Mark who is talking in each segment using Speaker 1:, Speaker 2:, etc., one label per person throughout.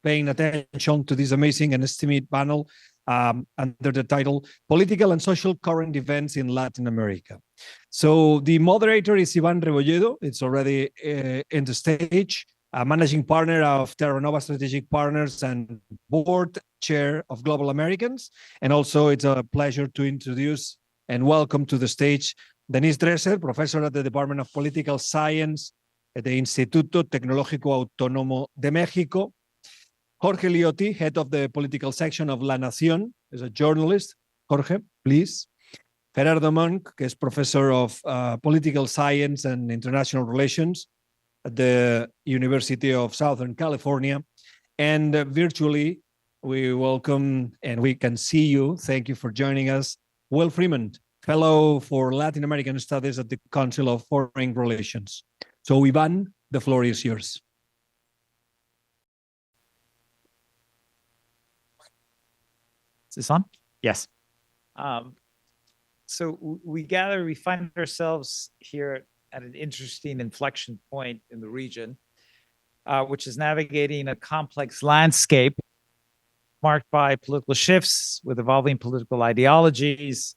Speaker 1: paying attention to this amazing and esteemed panel under the title Political and Social Current Events in Latin America. So the moderator is Ivan Rebolledo. It's already in the stage. Managing partner of TerraNova Strategic Partners and board chair of Global Americans. And also it's a pleasure to introduce and welcome to the stage Denise, professor at the Department of Political Science at the Instituto Tecnológico Autónomo de México. Jorge Liotti, head of the political section of La Nación, is a journalist. Jorge, please. Gerardo Munck, is professor of political science and international relations at the University of Southern California. And virtually, we welcome and we can see you. Thank you for joining us. Will Freeman, fellow for Latin American Studies at the Council of Foreign Relations. So Ivan, the floor is yours.
Speaker 2: Is this on? Yes. So we find ourselves here at an interesting inflection point in the region, which is navigating a complex landscape marked by political shifts with evolving political ideologies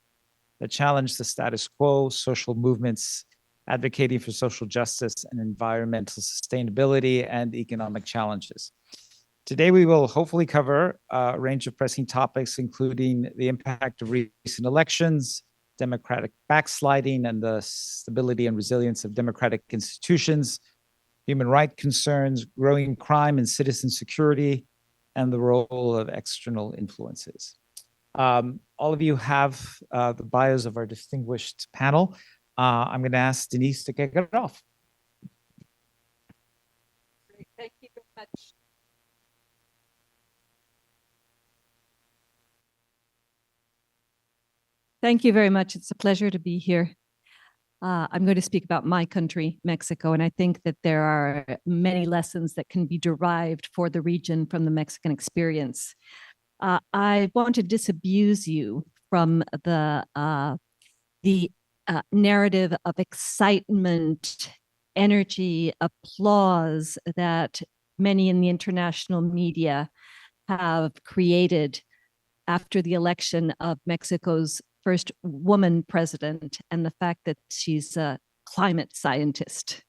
Speaker 2: that challenge the status quo, social movements advocating for social justice and environmental sustainability, and economic challenges. Today, we will hopefully cover a range of pressing topics, including the impact of recent elections, democratic backsliding, and the stability and resilience of democratic institutions, human rights concerns, growing crime and citizen security, and the role of external influences. All of you have the bios of our distinguished panel. I'm going to ask Denise to kick it off.
Speaker 3: Great. Thank you very much. Thank you very much. It's a pleasure to be here. I'm going to speak about my country, Mexico, and I think that there are many lessons that can be derived for the region from the Mexican experience. I want to disabuse you from the narrative of excitement, energy, applause that many in the international media have created after the election of Mexico's first woman president and the fact that she's a climate scientist,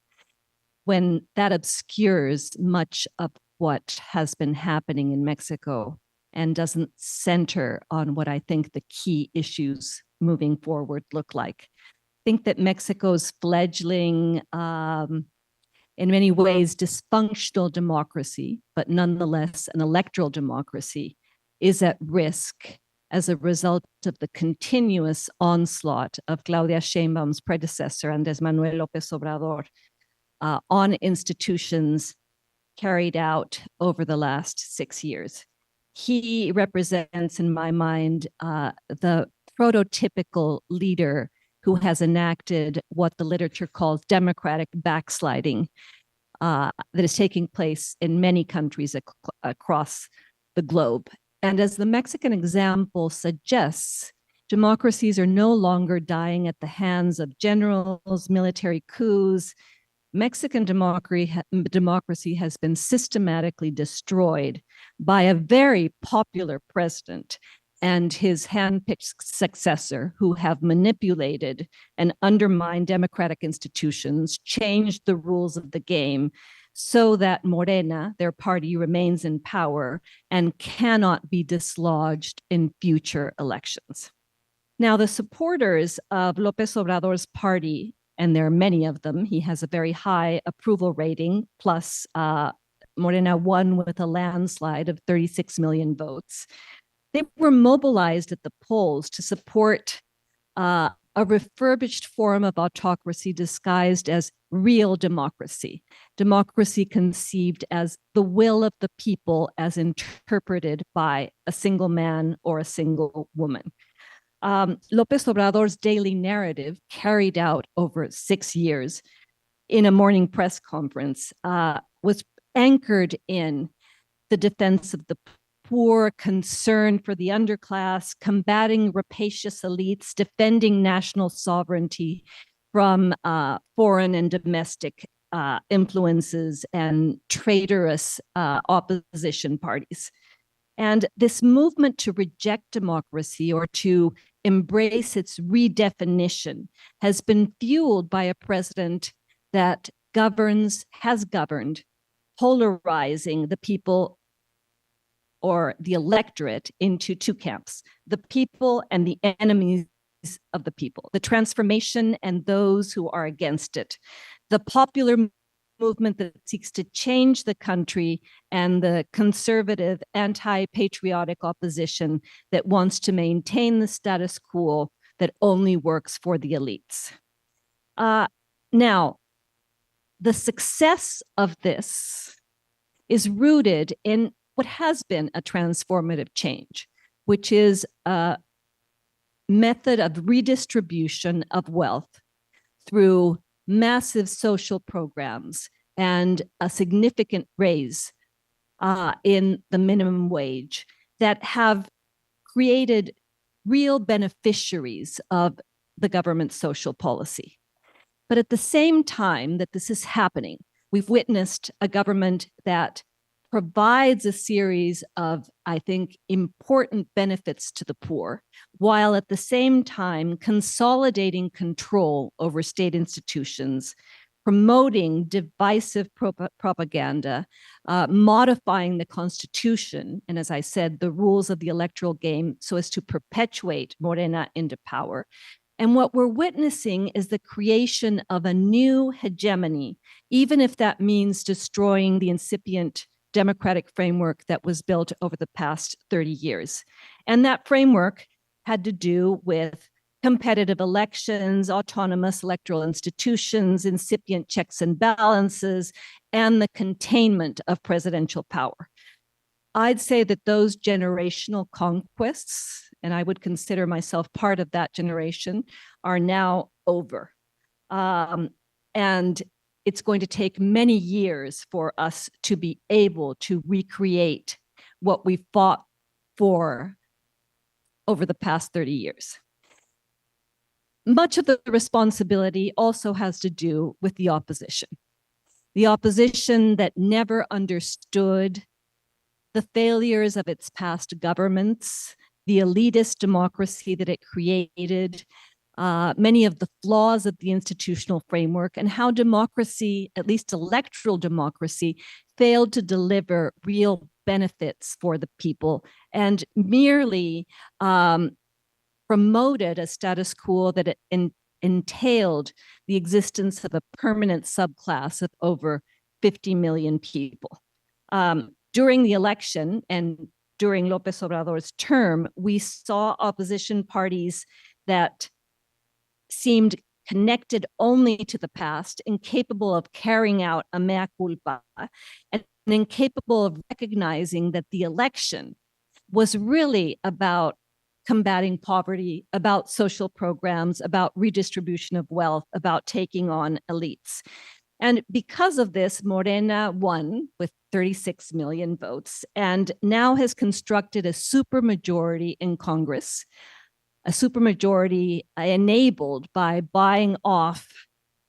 Speaker 3: when that obscures much of what has been happening in Mexico and doesn't center on what I think the key issues moving forward look like. I think that Mexico's fledgling, in many ways, dysfunctional democracy, but nonetheless an electoral democracy, is at risk as a result of the continuous onslaught of Claudia Sheinbaum's predecessor, Andrés Manuel López Obrador, on institutions carried out over the last 6 years. He represents, in my mind, the prototypical leader who has enacted what the literature calls democratic backsliding that is taking place in many countries across the globe. And as the Mexican example suggests, democracies are no longer dying at the hands of generals, military coups. Mexican democracy has been systematically destroyed by a very popular president and his handpicked successor, who have manipulated and undermined democratic institutions, changed the rules of the game so that Morena, their party, remains in power and cannot be dislodged in future elections. Now, the supporters of López Obrador's party, and there are many of them, he has a very high approval rating, plus Morena won with a landslide of 36 million votes. They were mobilized at the polls to support a refurbished form of autocracy disguised as real democracy, democracy conceived as the will of the people as interpreted by a single man or a single woman. López Obrador's daily narrative, carried out over 6 years in a morning press conference, was anchored in the defense of the poor, concern for the underclass, combating rapacious elites, defending national sovereignty from foreign and domestic influences and traitorous opposition parties. And this movement to reject democracy or to embrace its redefinition has been fueled by a president that has governed, polarizing the people or the electorate into two camps, the people and the enemies of the people, the transformation and those who are against it, the popular movement that seeks to change the country, and the conservative, anti-patriotic opposition that wants to maintain the status quo that only works for the elites. Now, the success of this is rooted in what has been a transformative change, which is a method of redistribution of wealth through massive social programs and a significant raise in the minimum wage that have created real beneficiaries of the government's social policy. But at the same time that this is happening, we've witnessed a government that provides a series of, I think, important benefits to the poor, while at the same time consolidating control over state institutions, promoting divisive propaganda, modifying the Constitution, and as I said, the rules of the electoral game so as to perpetuate Morena into power. And what we're witnessing is the creation of a new hegemony, even if that means destroying the incipient democratic framework that was built over the past 30 years. And that framework had to do with competitive elections, autonomous electoral institutions, incipient checks and balances, and the containment of presidential power. I'd say that those generational conquests, and I would consider myself part of that generation, are now over. And it's going to take many years for us to be able to recreate what we fought for over the past 30 years. Much of the responsibility also has to do with the opposition that never understood the failures of its past governments, the elitist democracy that it created, many of the flaws of the institutional framework, and how democracy, at least electoral democracy, failed to deliver real benefits for the people and merely promoted a status quo that it entailed the existence of a permanent subclass of over 50 million people. During the election and during López Obrador's term, we saw opposition parties that seemed connected only to the past, incapable of carrying out a mea culpa, and incapable of recognizing that the election was really about combating poverty, about social programs, about redistribution of wealth, about taking on elites. And because of this, Morena won with 36 million votes and now has constructed a supermajority in Congress, a supermajority enabled by buying off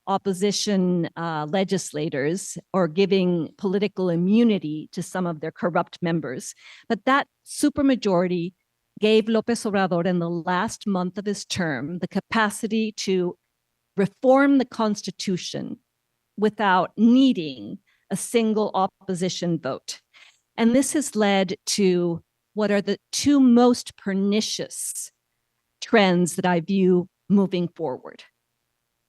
Speaker 3: opposition legislators or giving political immunity to some of their corrupt members. But that supermajority gave López Obrador in the last month of his term the capacity to reform the Constitution without needing a single opposition vote. And this has led to what are the two most pernicious trends that I view moving forward.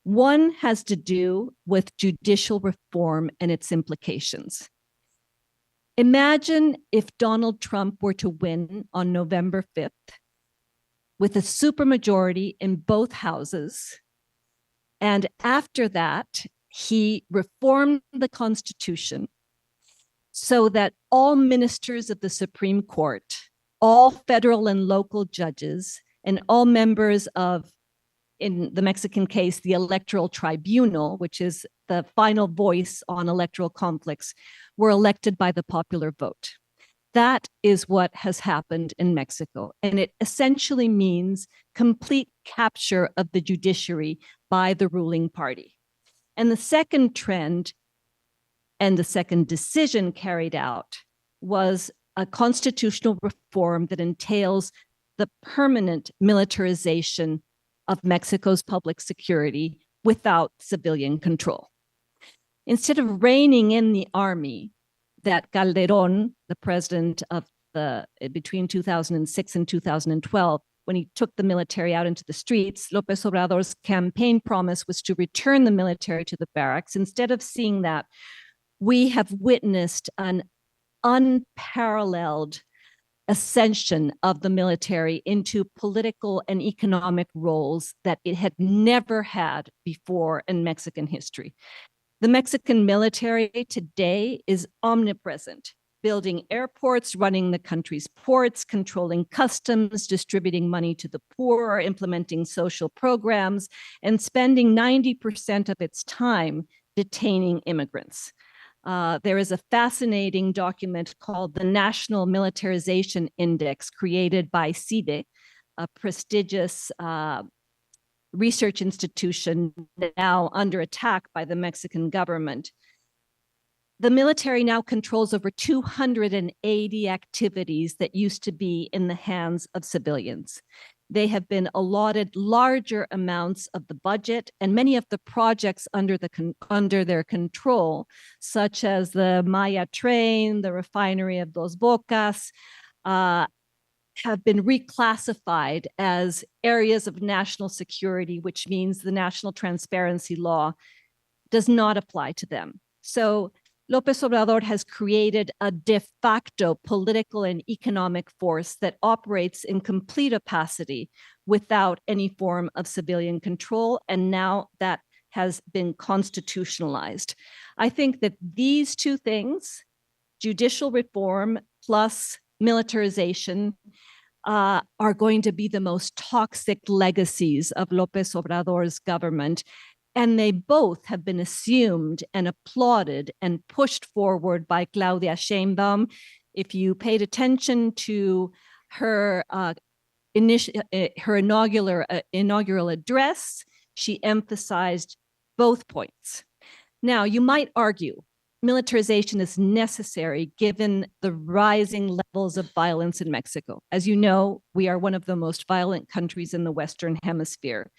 Speaker 3: One has to do with judicial reform and its implications. Imagine if Donald Trump were to win on November 5th with a supermajority in both houses, and after that, he reformed the Constitution so that all ministers of the Supreme Court, all federal and local judges, and all members of, in the Mexican case, the Electoral Tribunal, which is the final voice on electoral conflicts, were elected by the popular vote. That is what has happened in Mexico. And it essentially means complete capture of the judiciary by the ruling party. And the second trend And the second decision carried out was a constitutional reform that entails the permanent militarization of Mexico's public security without civilian control. Instead of reining in the army that Calderón, the president of between 2006 and 2012, when he took the military out into the streets, López Obrador's campaign promise was to return the military to the barracks. Instead of seeing that, we have witnessed an unparalleled ascension of the military into political and economic roles that it had never had before in Mexican history. The Mexican military today is omnipresent, building airports, running the country's ports, controlling customs, distributing money to the poor, implementing social programs, and spending 90% of its time detaining immigrants. There is a fascinating document called the National Militarization Index created by CIDE, a prestigious research institution now under attack by the Mexican government. The military now controls over 280 activities that used to be in the hands of civilians. They have been allotted larger amounts of the budget, and many of the projects under their control, such as the Maya train, the refinery of Dos Bocas, have been reclassified as areas of national security, which means the national transparency law does not apply to them. So López Obrador has created a de facto political and economic force that operates in complete opacity without any form of civilian control, and now that has been constitutionalized. I think that these two things, judicial reform plus militarization, are going to be the most toxic legacies of López Obrador's government. And they both have been assumed and applauded and pushed forward by Claudia Sheinbaum. If you paid attention to her inaugural address, she emphasized both points. Now, you might argue militarization is necessary given the rising levels of violence in Mexico. As you know, we are one of the most violent countries in the Western Hemisphere.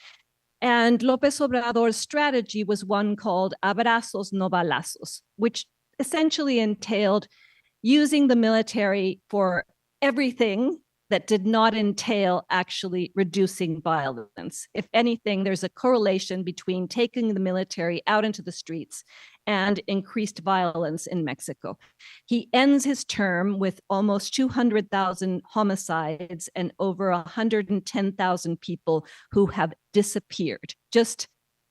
Speaker 3: And López Obrador's strategy was one called abrazos no balazos, which essentially entailed using the military for everything that did not entail actually reducing violence. If anything, there's a correlation between taking the military out into the streets and increased violence in Mexico. He ends his term with almost 200,000 homicides and over 110,000 people who have disappeared. Just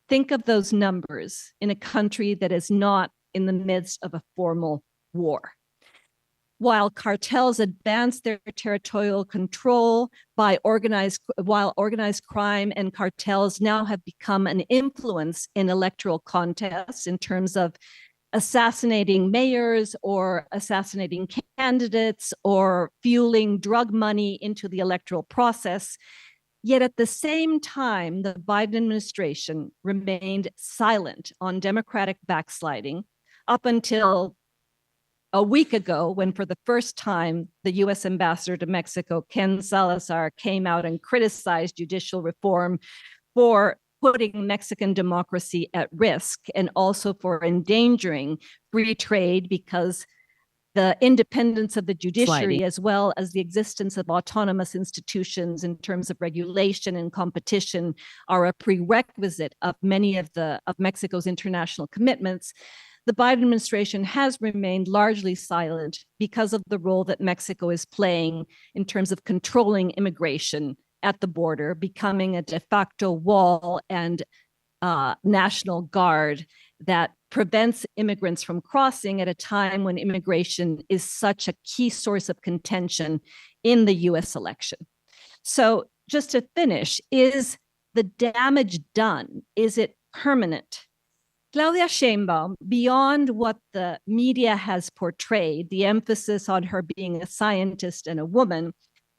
Speaker 3: think of those numbers in a country that is not in the midst of a formal war. While cartels advance their territorial control while organized crime and cartels now have become an influence in electoral contests in terms of assassinating mayors or assassinating candidates or fueling drug money into the electoral process. Yet at the same time, the Biden administration remained silent on democratic backsliding up until a week ago, when for the first time, the U.S. ambassador to Mexico, Ken Salazar, came out and criticized judicial reform for putting Mexican democracy at risk and also for endangering free trade, because the independence of the judiciary, as well as the existence of autonomous institutions in terms of regulation and competition, are a prerequisite of many of Mexico's international commitments. The Biden administration has remained largely silent because of the role that Mexico is playing in terms of controlling immigration at the border, becoming a de facto wall and national guard that prevents immigrants from crossing at a time when immigration is such a key source of contention in the US election. So just to finish, is the damage done? Is it permanent? Claudia Sheinbaum, beyond what the media has portrayed, the emphasis on her being a scientist and a woman,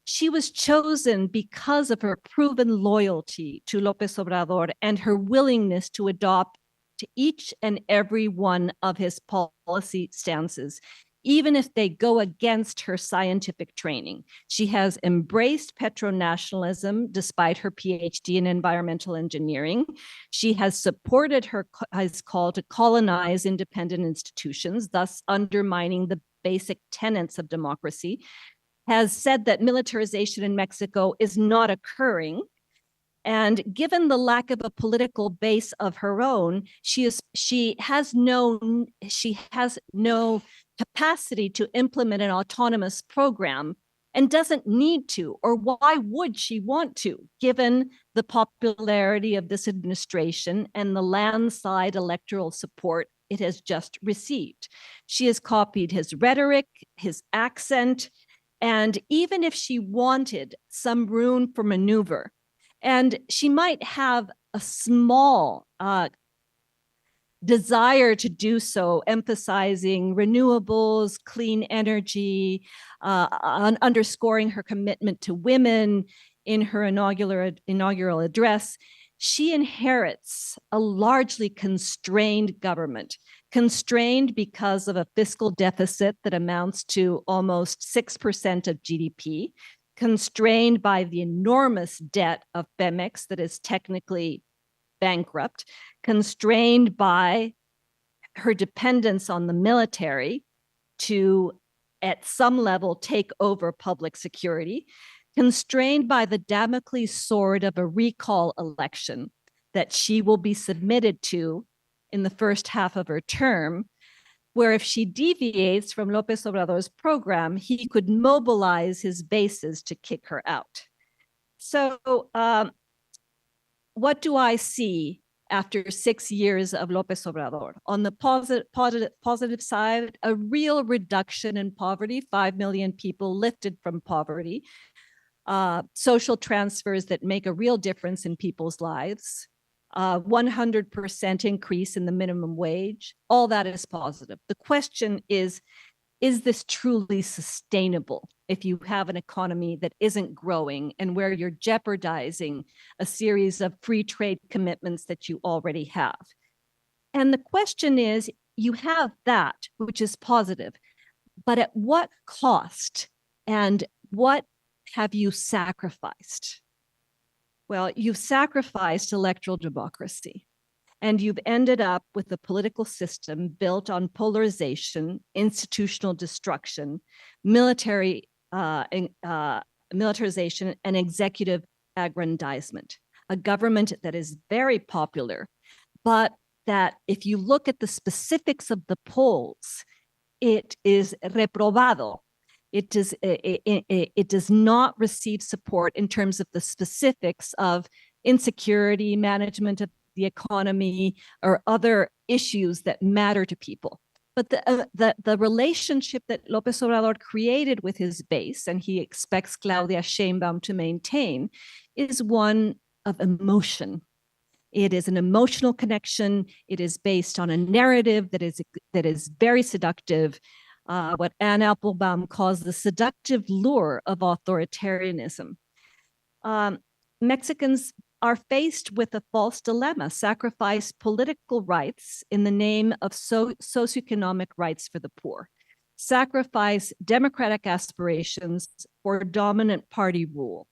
Speaker 3: she was chosen because of her proven loyalty to López Obrador and her willingness to adopt to each and every one of his policy stances, even if they go against her scientific training. She has embraced petronationalism despite her PhD in environmental engineering. She has supported his call to colonize independent institutions, thus undermining the basic tenets of democracy, has said that militarization in Mexico is not occurring. And given the lack of a political base of her own, she has no capacity to implement an autonomous program and doesn't need to, or why would she want to, given the popularity of this administration and the landslide electoral support it has just received. She has copied his rhetoric, his accent, and even if she wanted some room for maneuver, and she might have a small desire to do so, emphasizing renewables, clean energy, underscoring her commitment to women in her inaugural address, she inherits a largely constrained government, constrained because of a fiscal deficit that amounts to almost 6% of GDP, constrained by the enormous debt of Pemex that is technically bankrupt, constrained by her dependence on the military to, at some level, take over public security, constrained by the Damocles sword of a recall election that she will be submitted to in the first half of her term, where if she deviates from López Obrador's program, he could mobilize his bases to kick her out. So what do I see after 6 years of López Obrador? On the positive side, a real reduction in poverty, 5 million people lifted from poverty, social transfers that make a real difference in people's lives, 100% increase in the minimum wage. All that is positive. The question is this truly sustainable if you have an economy that isn't growing and where you're jeopardizing a series of free trade commitments that you already have? And the question is, you have that, which is positive, but at what cost and what have you sacrificed? Well, you've sacrificed electoral democracy, and you've ended up with a political system built on polarization, institutional destruction, militarization, and executive aggrandizement. A government that is very popular, but that if you look at the specifics of the polls, it is reprobado. It does not receive support in terms of the specifics of insecurity, management of the economy, or other issues that matter to people. But the relationship that López Obrador created with his base, and he expects Claudia Sheinbaum to maintain, is one of emotion. It is an emotional connection. It is based on a narrative that is very seductive. What Anne Applebaum calls the seductive lure of authoritarianism. Mexicans are faced with a false dilemma: sacrifice political rights in the name of socioeconomic rights for the poor, sacrifice democratic aspirations for dominant party rule,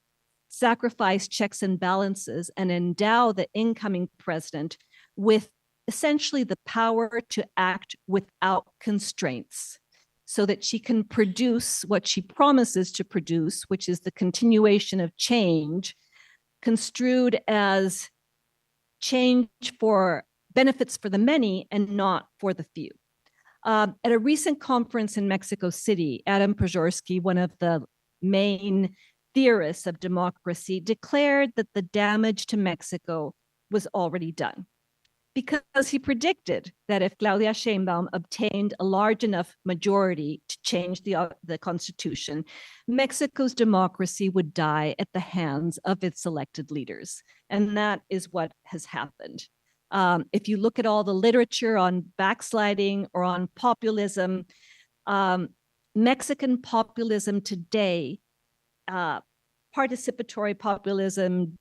Speaker 3: sacrifice checks and balances, and endow the incoming president with essentially the power to act without constraints, so that she can produce what she promises to produce, which is the continuation of change, construed as change for benefits for the many and not for the few. At a recent conference in Mexico City, Adam Przeworski, one of the main theorists of democracy, declared that the damage to Mexico was already done, because he predicted that if Claudia Sheinbaum obtained a large enough majority to change the constitution, Mexico's democracy would die at the hands of its elected leaders. And that is what has happened. If you look at all the literature on backsliding or on populism, Mexican populism today, participatory populism,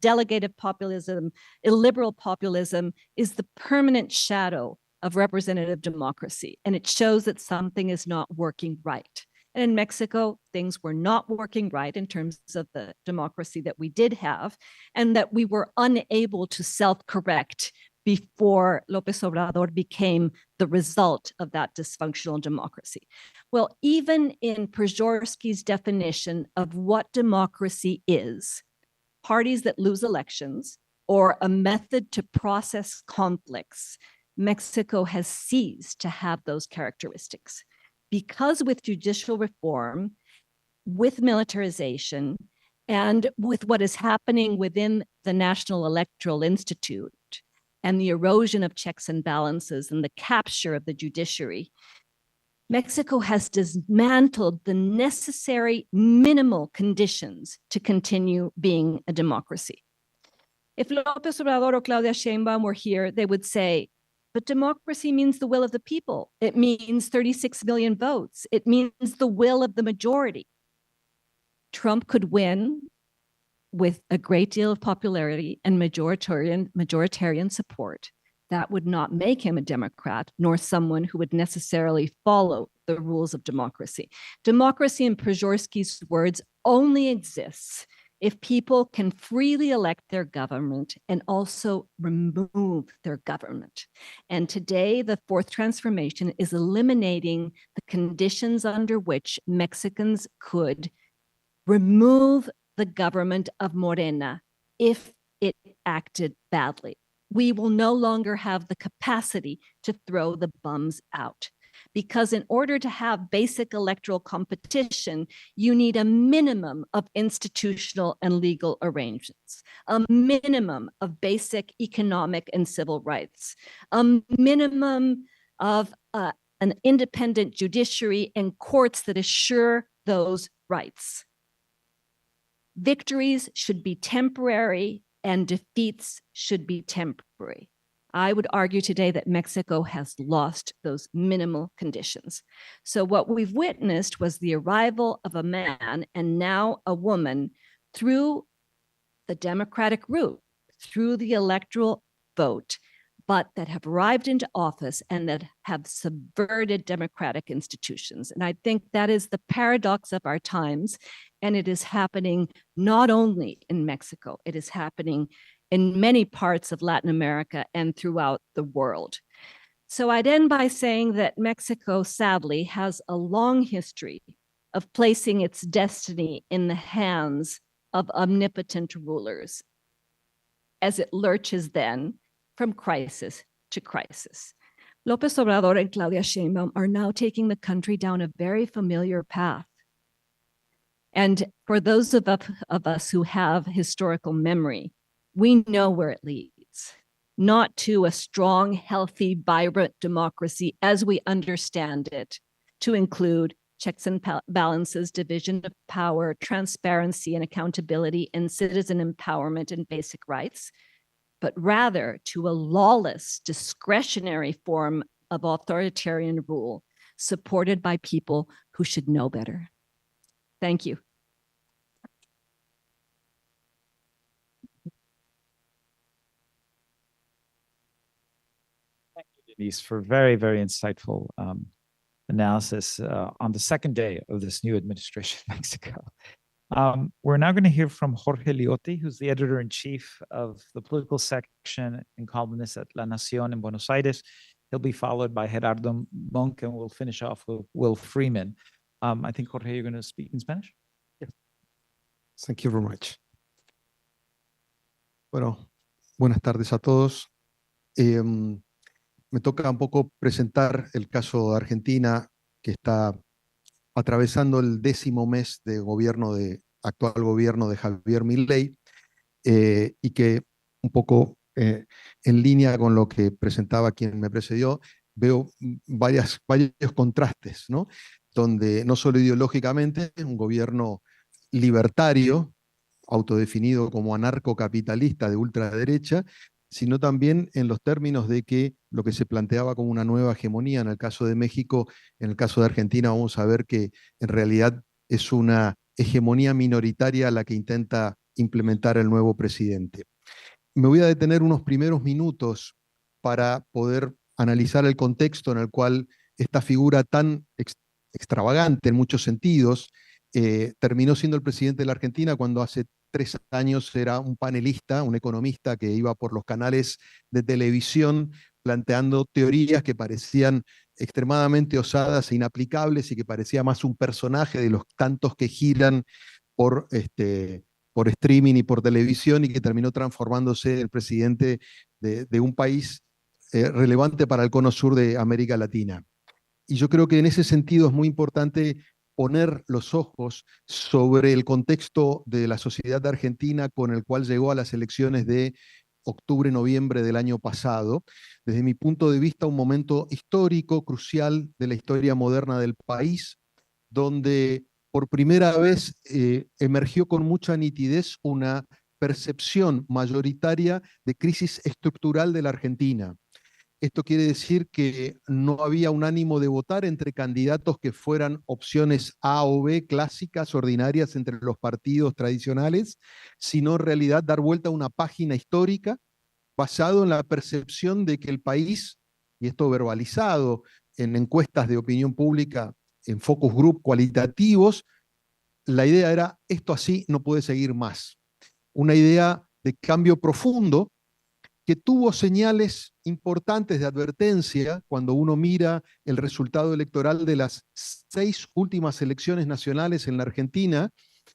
Speaker 3: delegated populism, illiberal populism is the permanent shadow of representative democracy. And it shows that something is not working right. And in Mexico, things were not working right in terms of the democracy that we did have, and that we were unable to self-correct before López Obrador became the result of that dysfunctional democracy. Well, even in Przeworski's definition of what democracy is, parties that lose elections or a method to process conflicts, Mexico has ceased to have those characteristics. Because with judicial reform, with militarization, and with what is happening within the National Electoral Institute and the erosion of checks and balances and the capture of the judiciary, Mexico has dismantled the necessary minimal conditions to continue being a democracy. If López Obrador or Claudia Sheinbaum were here, they would say, but democracy means the will of the people. It means 36 million votes. It means the will of the majority. Trump could win with a great deal of popularity and majoritarian support. That would not make him a Democrat, nor someone who would necessarily follow the rules of democracy. Democracy, in Przeworski's words, only exists if people can freely elect their government and also remove their government. And today, the fourth transformation is eliminating the conditions under which Mexicans could remove the government of Morena if it acted badly. We will no longer have the capacity to throw the bums out. Because in order to have basic electoral competition, you need a minimum of institutional and legal arrangements, a minimum of basic economic and civil rights, a minimum of an independent judiciary and courts that assure those rights. Victories should be temporary and defeats should be temporary. I would argue today that Mexico has lost those minimal conditions. So what we've witnessed was the arrival of a man and now a woman through the democratic route, through the electoral vote, but that have arrived into office and that have subverted democratic institutions. And I think that is the paradox of our times. And it is happening not only in Mexico, it is happening in many parts of Latin America and throughout the world. So I'd end by saying that Mexico, sadly, has a long history of placing its destiny in the hands of omnipotent rulers as it lurches then from crisis to crisis. López Obrador and Claudia Sheinbaum are now taking the country down a very familiar path. And for those of us who have historical memory, we know where it leads, not to a strong, healthy, vibrant democracy as we understand it, to include checks and balances, division of power, transparency and accountability, and citizen empowerment and basic rights, but rather to a lawless, discretionary form of authoritarian rule supported by people who should know better. Thank you.
Speaker 2: Thank you, Denise, for very, very insightful analysis on the second day of this new administration in Mexico. We're now going to hear from Jorge Liotti, who's the editor-in-chief of the political section and columnist at La Nación in Buenos Aires. He'll be followed by Gerardo Munck, and we'll finish off with Will Freeman. I think, Jorge, you're going to speak in Spanish?
Speaker 4: Yes. Thank you very much. Bueno, buenas tardes a todos. Me toca un poco presentar el caso de Argentina, que está atravesando el 10º mes de actual gobierno de Javier Milei, y que un poco en línea con lo que presentaba quien me precedió, veo varios contrastes, ¿no? Donde no solo ideológicamente, un gobierno libertario, autodefinido como anarcocapitalista de ultraderecha, sino también en los términos de que lo que se planteaba como una nueva hegemonía en el caso de México, en el caso de Argentina vamos a ver que en realidad es una hegemonía minoritaria la que intenta implementar el nuevo presidente. Me voy a detener unos primeros minutos para poder analizar el contexto en el cual esta figura tan extravagante en muchos sentidos terminó siendo el presidente de la Argentina cuando hace 3 años era un panelista, un economista que iba por los canales de televisión planteando teorías que parecían extremadamente osadas e inaplicables y que parecía más un personaje de los tantos que giran por streaming y por televisión y que terminó transformándose en el presidente de un país relevante para el cono sur de América Latina. Y yo creo que en ese sentido es muy importante poner los ojos sobre el contexto de la sociedad argentina con el cual llegó a las elecciones de octubre-noviembre del año pasado. Desde mi punto de vista, un momento histórico, crucial de la historia moderna del país, donde por primera vez emergió con mucha nitidez una percepción mayoritaria de crisis estructural de la Argentina. Esto quiere decir que no había un ánimo de votar entre candidatos que fueran opciones A o B, clásicas, ordinarias entre los partidos tradicionales, sino en realidad dar vuelta a una página histórica basado en la percepción de que el país, y esto verbalizado en encuestas de opinión pública, en focus group cualitativos, la idea era, esto así no puede seguir más. Una idea de cambio profundo que tuvo señales importantes de advertencia cuando uno mira el resultado electoral de las 6 últimas elecciones nacionales en la Argentina,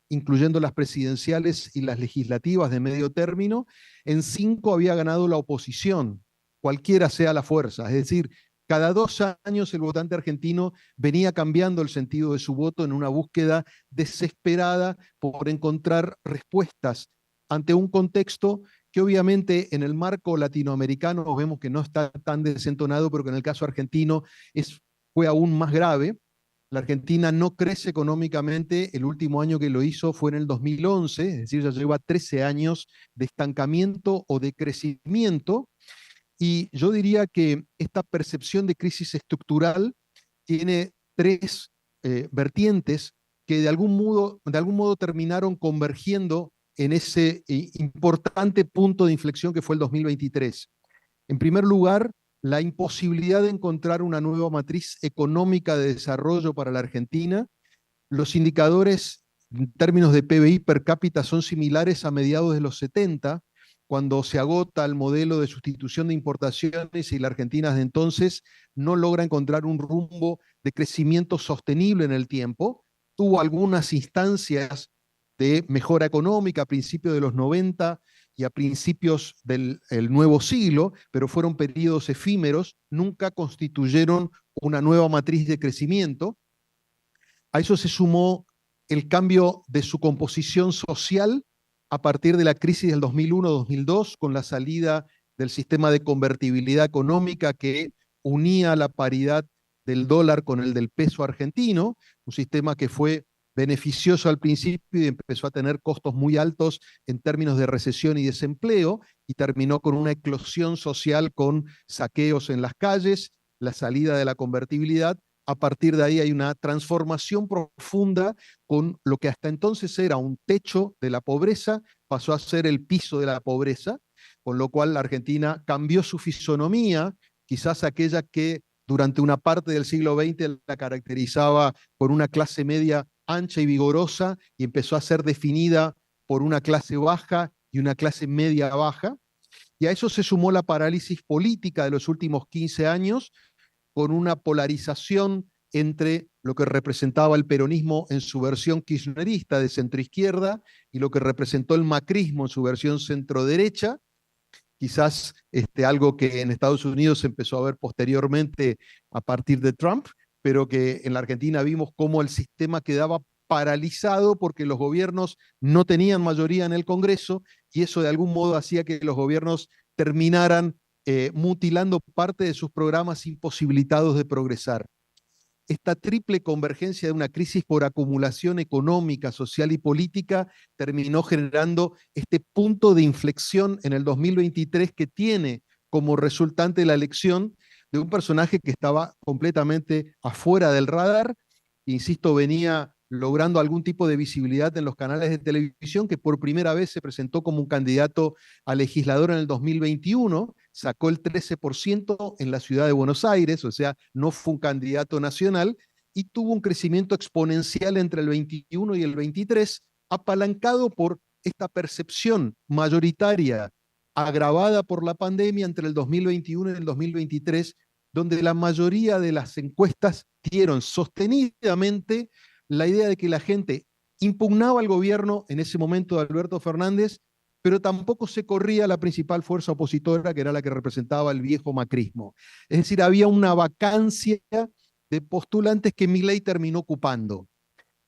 Speaker 4: incluyendo las presidenciales y las legislativas de medio término. En 5 había ganado la oposición, cualquiera sea la fuerza. Es decir, cada 2 años el votante argentino venía cambiando el sentido de su voto en una búsqueda desesperada por encontrar respuestas ante un contexto que obviamente en el marco latinoamericano vemos que no está tan desentonado, pero que en el caso argentino fue aún más grave. La Argentina no crece económicamente, el último año que lo hizo fue en el 2011, es decir, ya lleva 13 años de estancamiento o de crecimiento, y yo diría que esta percepción de crisis estructural tiene 3 vertientes que de algún modo terminaron convergiendo en ese importante punto de inflexión que fue el 2023. En primer lugar, la imposibilidad de encontrar una nueva matriz económica de desarrollo para la Argentina. Los indicadores en términos de PBI per cápita son similares a mediados de los 70, cuando se agota el modelo de sustitución de importaciones y la Argentina desde entonces no logra encontrar un rumbo de crecimiento sostenible en el tiempo. Tuvo algunas instancias de mejora económica a principios de los 90 y a principios del nuevo siglo, pero fueron periodos efímeros, nunca constituyeron una nueva matriz de crecimiento. A eso se sumó el cambio de su composición social a partir de la crisis del 2001-2002, con la salida del sistema de convertibilidad económica que unía la paridad del dólar con el del peso argentino, un sistema que fue beneficioso al principio y empezó a tener costos muy altos en términos de recesión y desempleo, y terminó con una eclosión social con saqueos en las calles, la salida de la convertibilidad. A partir de ahí hay una transformación profunda con lo que hasta entonces era un techo de la pobreza, pasó a ser el piso de la pobreza, con lo cual la Argentina cambió su fisonomía, quizás aquella que durante una parte del siglo XX la caracterizaba por una clase media ancha y vigorosa, y empezó a ser definida por una clase baja y una clase media baja. Y a eso se sumó la parálisis política de los últimos 15 años, con una polarización entre lo que representaba el peronismo en su versión kirchnerista de centroizquierda y lo que representó el macrismo en su versión centroderecha. Quizás algo que en Estados Unidos se empezó a ver posteriormente a partir de Trump, pero que en la Argentina vimos cómo el sistema quedaba paralizado porque los gobiernos no tenían mayoría en el Congreso, y eso de algún modo hacía que los gobiernos terminaran mutilando parte de sus programas, imposibilitados de progresar. Esta triple convergencia de una crisis por acumulación económica, social y política terminó generando este punto de inflexión en el 2023 que tiene como resultante la elección de un personaje que estaba completamente afuera del radar. Insisto, venía logrando algún tipo de visibilidad en los canales de televisión, que por primera vez se presentó como un candidato a legislador en el 2021, sacó el 13% en la ciudad de Buenos Aires, o sea, no fue un candidato nacional, y tuvo un crecimiento exponencial entre el 21 y el 23, apalancado por esta percepción mayoritaria agravada por la pandemia entre el 2021 y el 2023, donde la mayoría de las encuestas dieron sostenidamente la idea de que la gente impugnaba al gobierno en ese momento de Alberto Fernández, pero tampoco se corría la principal fuerza opositora, que era la que representaba el viejo macrismo. Es decir, había una vacancia de postulantes que Milei terminó ocupando.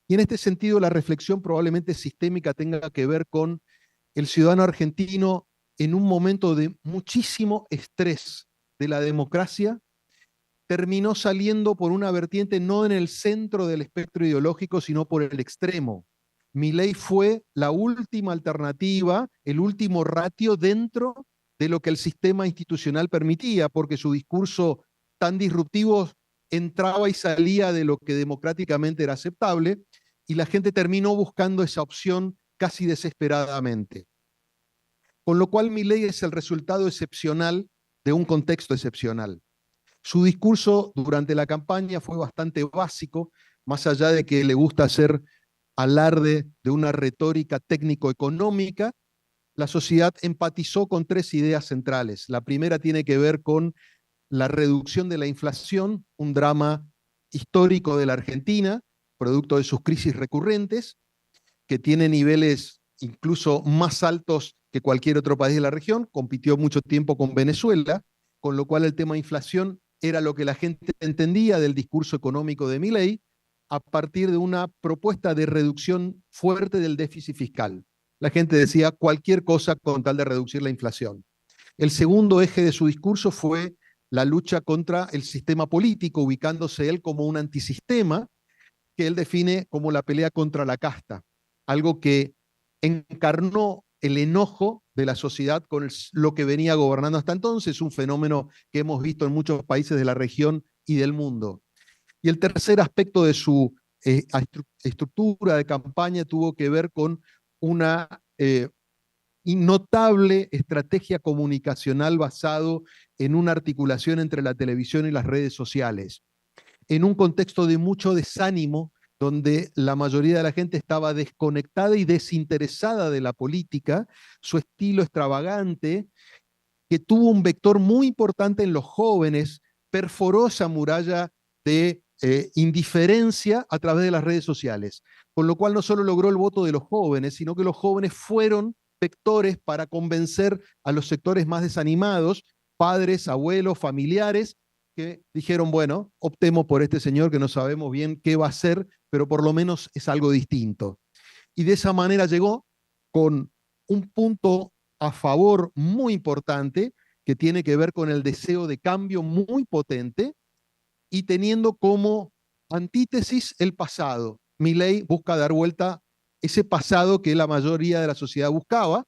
Speaker 4: Y en este sentido, la reflexión probablemente sistémica tenga que ver con el ciudadano argentino en un momento de muchísimo estrés de la democracia, terminó saliendo por una vertiente no en el centro del espectro ideológico, sino por el extremo. Milei fue la última alternativa, el último ratio dentro de lo que el sistema institucional permitía, porque su discurso tan disruptivo entraba y salía de lo que democráticamente era aceptable, y la gente terminó buscando esa opción casi desesperadamente. Con lo cual Milei es el resultado excepcional de un contexto excepcional. Su discurso durante la campaña fue bastante básico, más allá de que le gusta hacer alarde de una retórica técnico-económica. La sociedad empatizó con tres ideas centrales. La primera tiene que ver con la reducción de la inflación, un drama histórico de la Argentina, producto de sus crisis recurrentes, que tiene niveles incluso más altos que cualquier otro país de la región, compitió mucho tiempo con Venezuela, con lo cual el tema de inflación era lo que la gente entendía del discurso económico de Milei, a partir de una propuesta de reducción fuerte del déficit fiscal. La gente decía cualquier cosa con tal de reducir la inflación. El segundo eje de su discurso fue la lucha contra el sistema político, ubicándose él como un antisistema, que él define como la pelea contra la casta, algo que encarnó el enojo de la sociedad con lo que venía gobernando hasta entonces, un fenómeno que hemos visto en muchos países de la región y del mundo. Y el tercer aspecto de su estructura de campaña tuvo que ver con una notable estrategia comunicacional basado en una articulación entre la televisión y las redes sociales. En un contexto de mucho desánimo, donde la mayoría de la gente estaba desconectada y desinteresada de la política, su estilo extravagante, que tuvo un vector muy importante en los jóvenes, perforó esa muralla de indiferencia a través de las redes sociales, con lo cual no solo logró el voto de los jóvenes, sino que los jóvenes fueron vectores para convencer a los sectores más desanimados, padres, abuelos, familiares, que dijeron, bueno, optemos por este señor que no sabemos bien qué va a hacer, pero por lo menos es algo distinto. Y de esa manera llegó con un punto a favor muy importante, que tiene que ver con el deseo de cambio muy potente, y teniendo como antítesis el pasado. Milei busca dar vuelta ese pasado que la mayoría de la sociedad buscaba,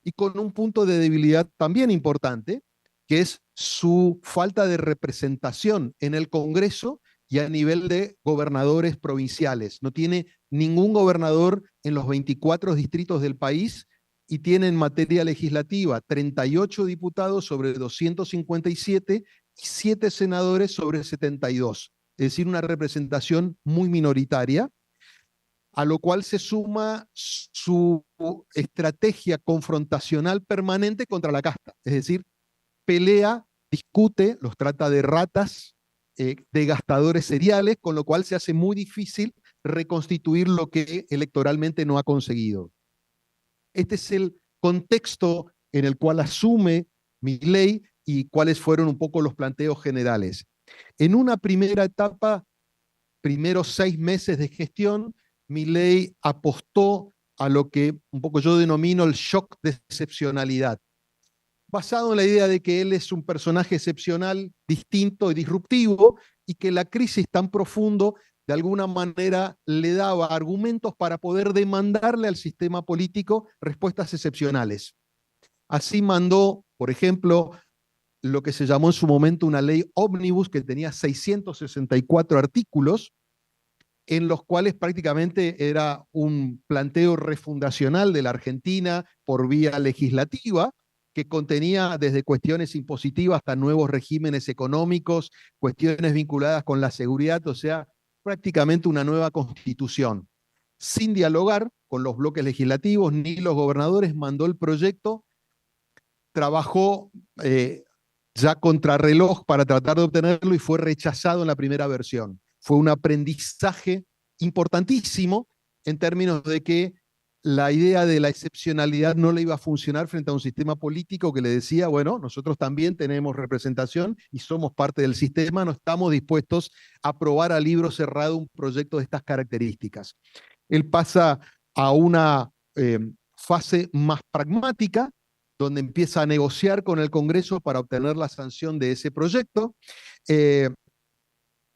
Speaker 4: y con un punto de debilidad también importante, que es su falta de representación en el Congreso y a nivel de gobernadores provinciales. No tiene ningún gobernador en los 24 distritos del país, y tiene en materia legislativa 38 diputados sobre 257 y 7 senadores sobre 72. Es decir, una representación muy minoritaria, a lo cual se suma su estrategia confrontacional permanente contra la casta. Es decir, pelea, discute, los trata de ratas, de gastadores seriales, con lo cual se hace muy difícil reconstituir lo que electoralmente no ha conseguido. Este es el contexto en el cual asume Milei y cuáles fueron un poco los planteos generales. En una primera etapa, primeros 6 meses de gestión, Milei apostó a lo que un poco yo denomino el shock de excepcionalidad, basado en la idea de que él es un personaje excepcional, distinto y disruptivo, y que la crisis tan profundo de alguna manera le daba argumentos para poder demandarle al sistema político respuestas excepcionales. Así mandó, por ejemplo, lo que se llamó en su momento una ley ómnibus, que tenía 664 artículos, en los cuales prácticamente era un planteo refundacional de la Argentina por vía legislativa, que contenía desde cuestiones impositivas hasta nuevos regímenes económicos, cuestiones vinculadas con la seguridad, o sea, prácticamente una nueva constitución. Sin dialogar con los bloques legislativos ni los gobernadores, mandó el proyecto, trabajó ya contrarreloj para tratar de obtenerlo y fue rechazado en la primera versión. Fue un aprendizaje importantísimo en términos de que la idea de la excepcionalidad no le iba a funcionar frente a un sistema político que le decía, bueno, nosotros también tenemos representación y somos parte del sistema, no estamos dispuestos a aprobar a libro cerrado un proyecto de estas características. Él pasa a una fase más pragmática, donde empieza a negociar con el Congreso para obtener la sanción de ese proyecto,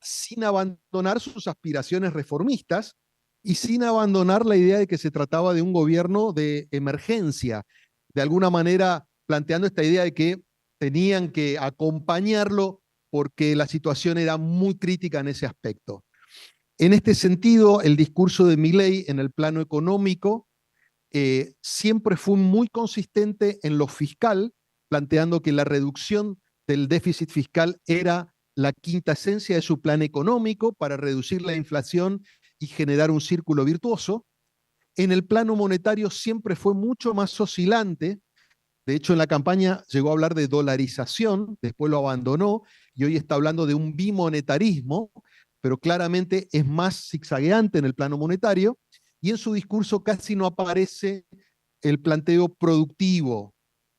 Speaker 4: sin abandonar sus aspiraciones reformistas y sin abandonar la idea de que se trataba de un gobierno de emergencia, de alguna manera planteando esta idea de que tenían que acompañarlo porque la situación era muy crítica en ese aspecto. En este sentido, el discurso de Milei en el plano económico siempre fue muy consistente en lo fiscal, planteando que la reducción del déficit fiscal era la quinta esencia de su plan económico para reducir la inflación y generar un círculo virtuoso. En el plano monetario siempre fue mucho más oscilante. De hecho, en la campaña llegó a hablar de dolarización, después lo abandonó y hoy está hablando de un bimonetarismo, pero claramente es más zigzagueante en el plano monetario. Y en su discurso casi no aparece el planteo productivo,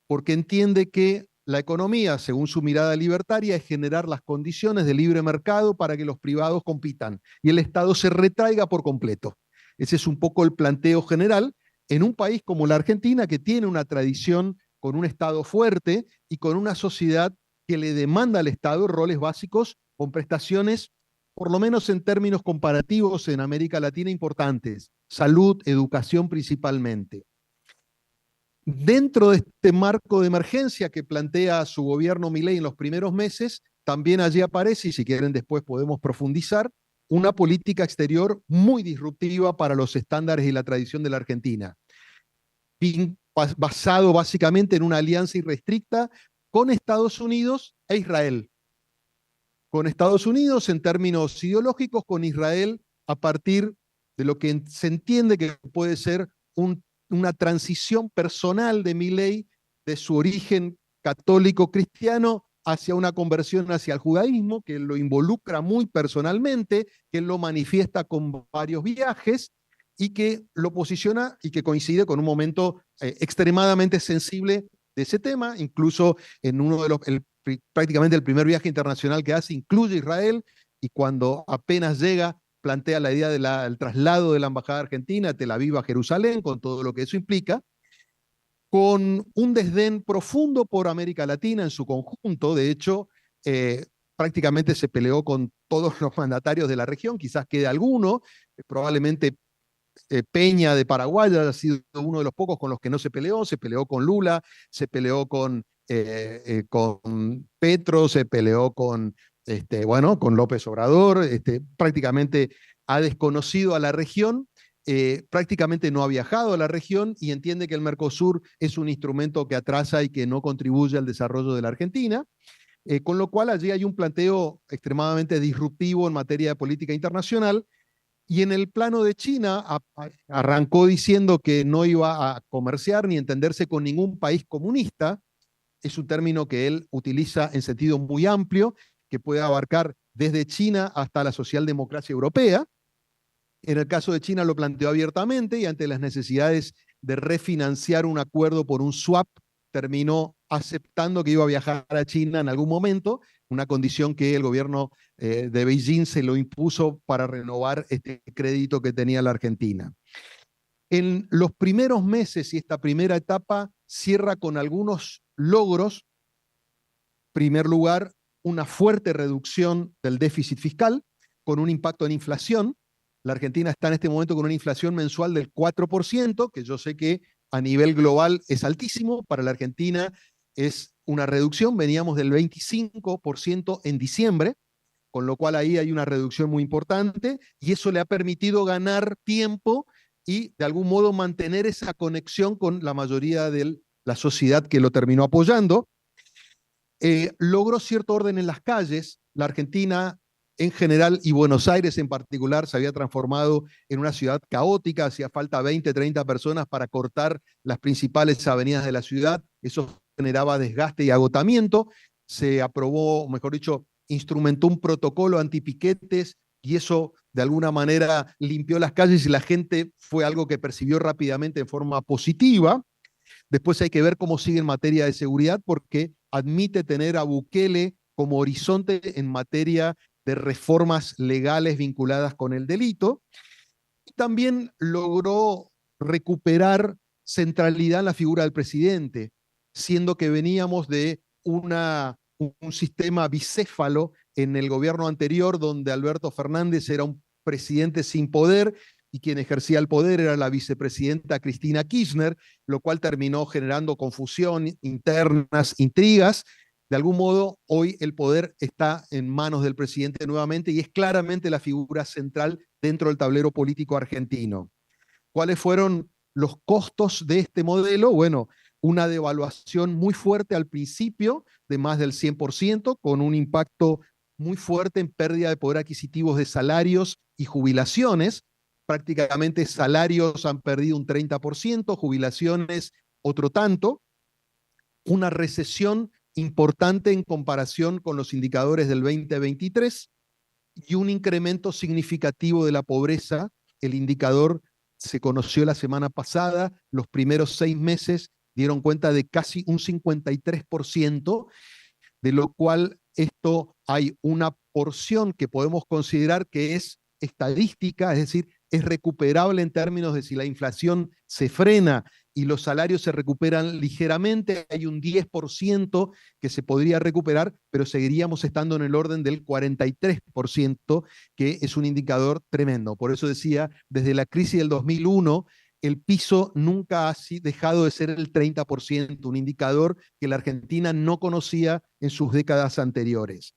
Speaker 4: porque entiende que la economía, según su mirada libertaria, es generar las condiciones de libre mercado para que los privados compitan y el Estado se retraiga por completo. Ese es un poco el planteo general en un país como la Argentina, que tiene una tradición con un Estado fuerte y con una sociedad que le demanda al Estado roles básicos con prestaciones, por lo menos en términos comparativos en América Latina, importantes. Salud, educación principalmente. Dentro de este marco de emergencia que plantea su gobierno Milei en los primeros meses, también allí aparece, y si quieren después podemos profundizar, una política exterior muy disruptiva para los estándares y la tradición de la Argentina, basado básicamente en una alianza irrestricta con Estados Unidos e Israel. Con Estados Unidos en términos ideológicos, con Israel a partir de lo que se entiende que puede ser una transición personal de Milei de su origen católico cristiano hacia una conversión hacia el judaísmo, que lo involucra muy personalmente, que lo manifiesta con varios viajes y que lo posiciona y que coincide con un momento extremadamente sensible de ese tema, incluso en uno de los, prácticamente el primer viaje internacional que hace incluye Israel, y cuando apenas llega plantea la idea del traslado de la embajada argentina de Tel Aviv a Jerusalén, con todo lo que eso implica, con un desdén profundo por América Latina en su conjunto. De hecho, prácticamente se peleó con todos los mandatarios de la región, quizás quede alguno, probablemente Peña de Paraguay ha sido uno de los pocos con los que no se peleó con Lula, se peleó con Petro, se peleó con, con López Obrador, prácticamente ha desconocido a la región, prácticamente no ha viajado a la región y entiende que el Mercosur es un instrumento que atrasa y que no contribuye al desarrollo de la Argentina, con lo cual allí hay un planteo extremadamente disruptivo en materia de política internacional. Y en el plano de China arrancó diciendo que no iba a comerciar ni entenderse con ningún país comunista. Es un término que él utiliza en sentido muy amplio, que puede abarcar desde China hasta la socialdemocracia europea. En el caso de China lo planteó abiertamente y ante las necesidades de refinanciar un acuerdo por un swap, terminó aceptando que iba a viajar a China en algún momento, una condición que el gobierno de Beijing se lo impuso para renovar este crédito que tenía la Argentina. En los primeros meses y esta primera etapa cierra con algunos logros. En primer lugar, una fuerte reducción del déficit fiscal con un impacto en inflación. La Argentina está en este momento con una inflación mensual del 4%, que yo sé que a nivel global es altísimo. Para la Argentina es una reducción, veníamos del 25% en diciembre, con lo cual ahí hay una reducción muy importante y eso le ha permitido ganar tiempo y de algún modo mantener esa conexión con la mayoría de la sociedad que lo terminó apoyando. Logró cierto orden en las calles. La Argentina en general y Buenos Aires en particular se había transformado en una ciudad caótica, hacía falta 20, 30 personas para cortar las principales avenidas de la ciudad, eso generaba desgaste y agotamiento. Se aprobó, mejor dicho, instrumentó un protocolo antipiquetes y eso de alguna manera limpió las calles y la gente fue algo que percibió rápidamente en forma positiva. Después hay que ver cómo sigue en materia de seguridad porque admite tener a Bukele como horizonte en materia de reformas legales vinculadas con el delito. Y también logró recuperar centralidad en la figura del presidente, siendo que veníamos de un sistema bicéfalo en el gobierno anterior, donde Alberto Fernández era un presidente sin poder y quien ejercía el poder era la vicepresidenta Cristina Kirchner, lo cual terminó generando confusión, internas, intrigas. De algún modo, hoy el poder está en manos del presidente nuevamente y es claramente la figura central dentro del tablero político argentino. ¿Cuáles fueron los costos de este modelo? Bueno, una devaluación muy fuerte al principio, de más del 100%, con un impacto muy fuerte en pérdida de poder adquisitivo de salarios y jubilaciones. Prácticamente salarios han perdido un 30%, jubilaciones otro tanto. Una recesión importante en comparación con los indicadores del 2023 y un incremento significativo de la pobreza. El indicador se conoció la semana pasada, los primeros 6 meses dieron cuenta de casi un 53%, de lo cual esto hay una porción que podemos considerar que es estadística, es decir, es recuperable en términos de si la inflación se frena y los salarios se recuperan ligeramente, hay un 10% que se podría recuperar, pero seguiríamos estando en el orden del 43%, que es un indicador tremendo. Por eso decía, desde la crisis del 2001, el piso nunca ha dejado de ser el 30%, un indicador que la Argentina no conocía en sus décadas anteriores.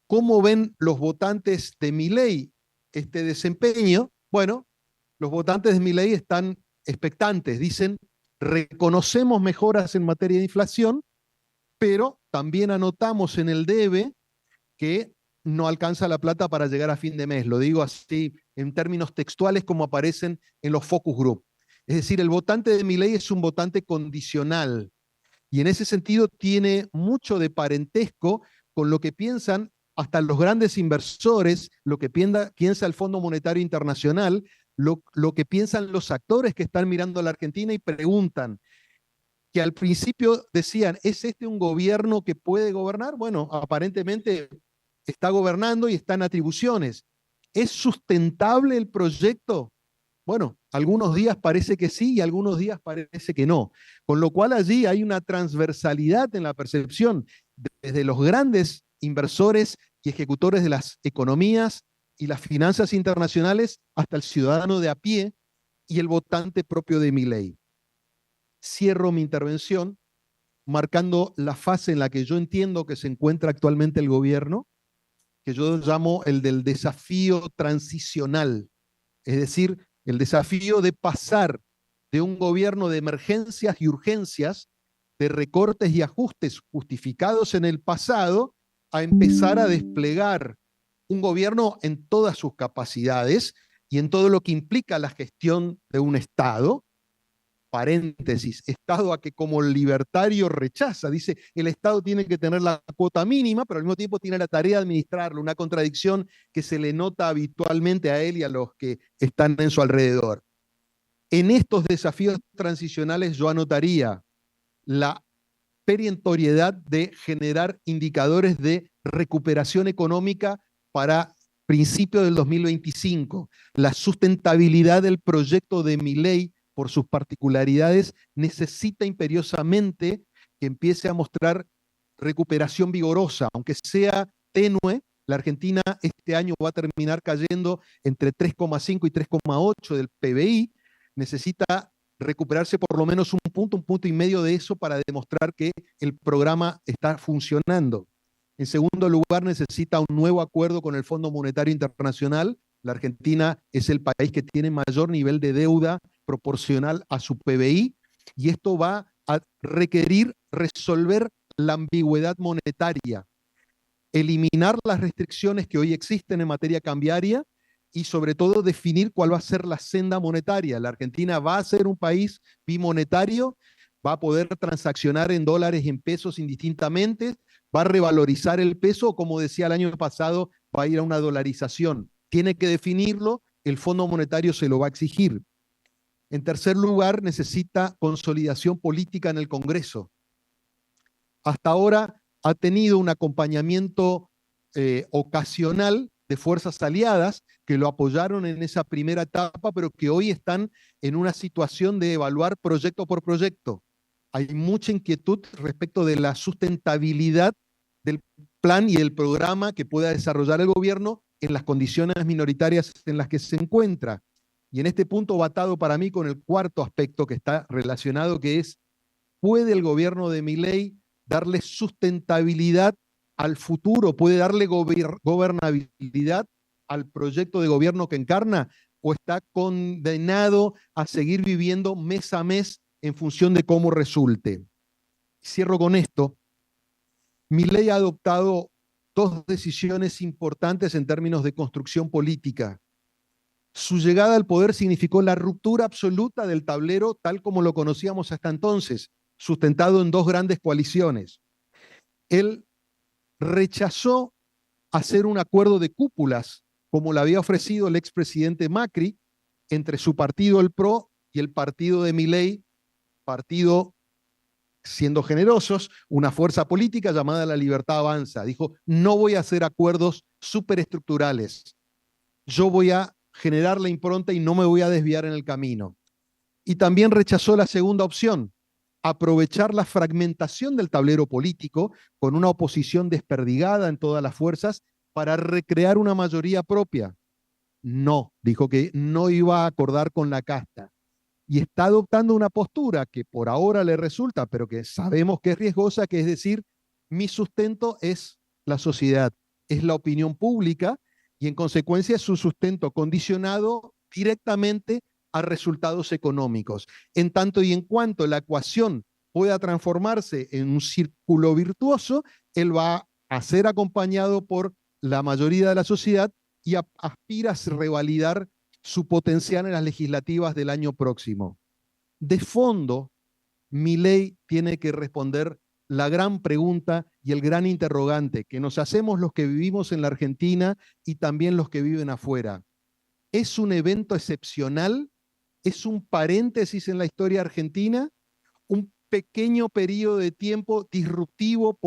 Speaker 4: ¿Cómo ven los votantes de Milei este desempeño? Bueno, los votantes de Milei están expectantes, dicen, reconocemos mejoras en materia de inflación, pero también anotamos en el debe que no alcanza la plata para llegar a fin de mes. Lo digo así en términos textuales como aparecen en los focus group. Es decir, el votante de Milei es un votante condicional y en ese sentido tiene mucho de parentesco con lo que piensan hasta los grandes inversores, lo que piensa el Fondo Monetario Internacional, lo que piensan los actores que están mirando a la Argentina y preguntan, que al principio decían, ¿es este un gobierno que puede gobernar? Bueno, aparentemente está gobernando y está en atribuciones. ¿Es sustentable el proyecto? Bueno, algunos días parece que sí y algunos días parece que no. Con lo cual allí hay una transversalidad en la percepción desde los grandes inversores y ejecutores de las economías y las finanzas internacionales hasta el ciudadano de a pie y el votante propio de Milei. Cierro mi intervención marcando la fase en la que yo entiendo que se encuentra actualmente el gobierno, que yo llamo el del desafío transicional, es decir, el desafío de pasar de un gobierno de emergencias y urgencias, de recortes y ajustes justificados en el pasado, a empezar a desplegar un gobierno en todas sus capacidades y en todo lo que implica la gestión de un Estado. Paréntesis, Estado a que como libertario rechaza, dice, el Estado tiene que tener la cuota mínima, pero al mismo tiempo tiene la tarea de administrarlo, una contradicción que se le nota habitualmente a él y a los que están en su alrededor. En estos desafíos transicionales yo anotaría la perentoriedad de generar indicadores de recuperación económica para principios del 2025, la sustentabilidad del proyecto de Milei por sus particularidades, necesita imperiosamente que empiece a mostrar recuperación vigorosa, aunque sea tenue. La Argentina este año va a terminar cayendo entre 3,5 y 3,8 del PBI, necesita recuperarse por lo menos un punto y medio de eso para demostrar que el programa está funcionando. En segundo lugar, necesita un nuevo acuerdo con el Fondo Monetario Internacional. La Argentina es el país que tiene mayor nivel de deuda proporcional a su PBI, y esto va a requerir resolver la ambigüedad monetaria, eliminar las restricciones que hoy existen en materia cambiaria y sobre todo definir cuál va a ser la senda monetaria. La Argentina va a ser un país bimonetario, va a poder transaccionar en dólares y en pesos indistintamente, va a revalorizar el peso, como decía el año pasado, va a ir a una dolarización. Tiene que definirlo, el Fondo Monetario se lo va a exigir. En tercer lugar, necesita consolidación política en el Congreso. Hasta ahora ha tenido un acompañamiento ocasional de fuerzas aliadas que lo apoyaron en esa primera etapa, pero que hoy están en una situación de evaluar proyecto por proyecto. Hay mucha inquietud respecto de la sustentabilidad del plan y el programa que pueda desarrollar el gobierno en las condiciones minoritarias en las que se encuentra. Y en este punto va atado para mí con el cuarto aspecto que está relacionado, que es, ¿puede el gobierno de Milei darle sustentabilidad al futuro? ¿Puede darle gobernabilidad al proyecto de gobierno que encarna? ¿O está condenado a seguir viviendo mes a mes en función de cómo resulte? Cierro con esto. Milei ha adoptado dos decisiones importantes en términos de construcción política. Su llegada al poder significó la ruptura absoluta del tablero tal como lo conocíamos hasta entonces, sustentado en dos grandes coaliciones. Él rechazó hacer un acuerdo de cúpulas, como le había ofrecido el expresidente Macri, entre su partido, el PRO, y el partido de Milei, partido, siendo generosos, una fuerza política llamada La Libertad Avanza. Dijo, no voy a hacer acuerdos superestructurales, yo voy a generar la impronta y no me voy a desviar en el camino. Y también rechazó la segunda opción, aprovechar la fragmentación del tablero político con una oposición desperdigada en todas las fuerzas para recrear una mayoría propia. No, dijo que no iba a acordar con la casta. Y está adoptando una postura que por ahora le resulta, pero que sabemos que es riesgosa, que es decir, mi sustento es la sociedad, es la opinión pública, y en consecuencia es un sustento condicionado directamente a resultados económicos. En tanto y en cuanto la ecuación pueda transformarse en un círculo virtuoso, él va a ser acompañado por la mayoría de la sociedad y aspira a revalidar su potencial en las legislativas del año próximo. De fondo, Milei tiene que responder la gran pregunta y el gran interrogante que nos hacemos los que vivimos en la Argentina y también los que viven afuera. ¿Es un evento excepcional? ¿Es un paréntesis en la historia argentina? ¿Un pequeño periodo de tiempo disruptivo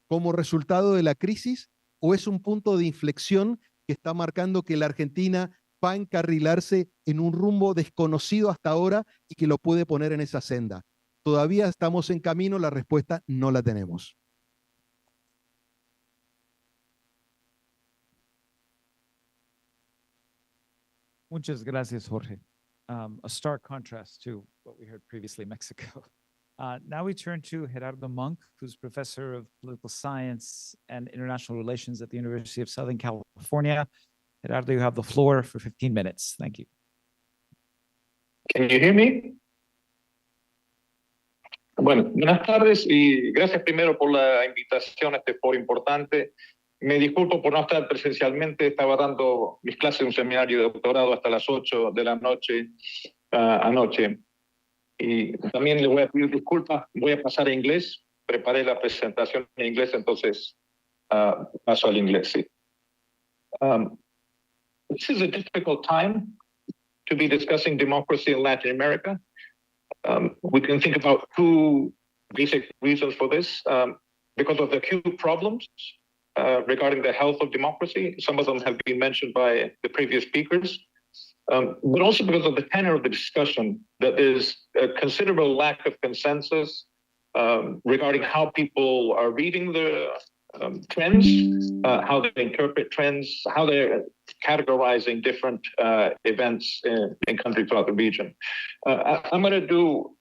Speaker 4: como resultado de la crisis? ¿O es un punto de inflexión que está marcando que la Argentina va a encarrilarse en un rumbo desconocido hasta ahora y que lo puede poner en esa senda? Todavía estamos en camino, la respuesta no la tenemos.
Speaker 2: Muchas gracias, Jorge. A stark contrast to what we heard previously in Mexico. Now we turn to Gerardo Munck, who's professor of political science and international relations at the University of Southern California. Gerardo, you have the floor for 15 minutes. Thank you.
Speaker 5: Can you hear me? Bueno, buenas tardes y gracias primero por la invitación a este foro importante. Me disculpo por no estar presencialmente, estaba dando mis clases en un seminario de doctorado hasta las 8 de la noche anoche. Y también le voy a pedir disculpas, voy a pasar a inglés. Preparé la presentación en inglés, entonces paso al inglés, sí. This is a difficult time to be discussing democracy in Latin America. We can think about two basic reasons for this. Because of the acute problems regarding the health of democracy. Some of them have been mentioned by the previous speakers. But also because of the tenor of the discussion, that there's a considerable lack of consensus regarding how people are reading the trends, how they interpret trends, how they're categorizing different events in countries throughout the region. I'm going to do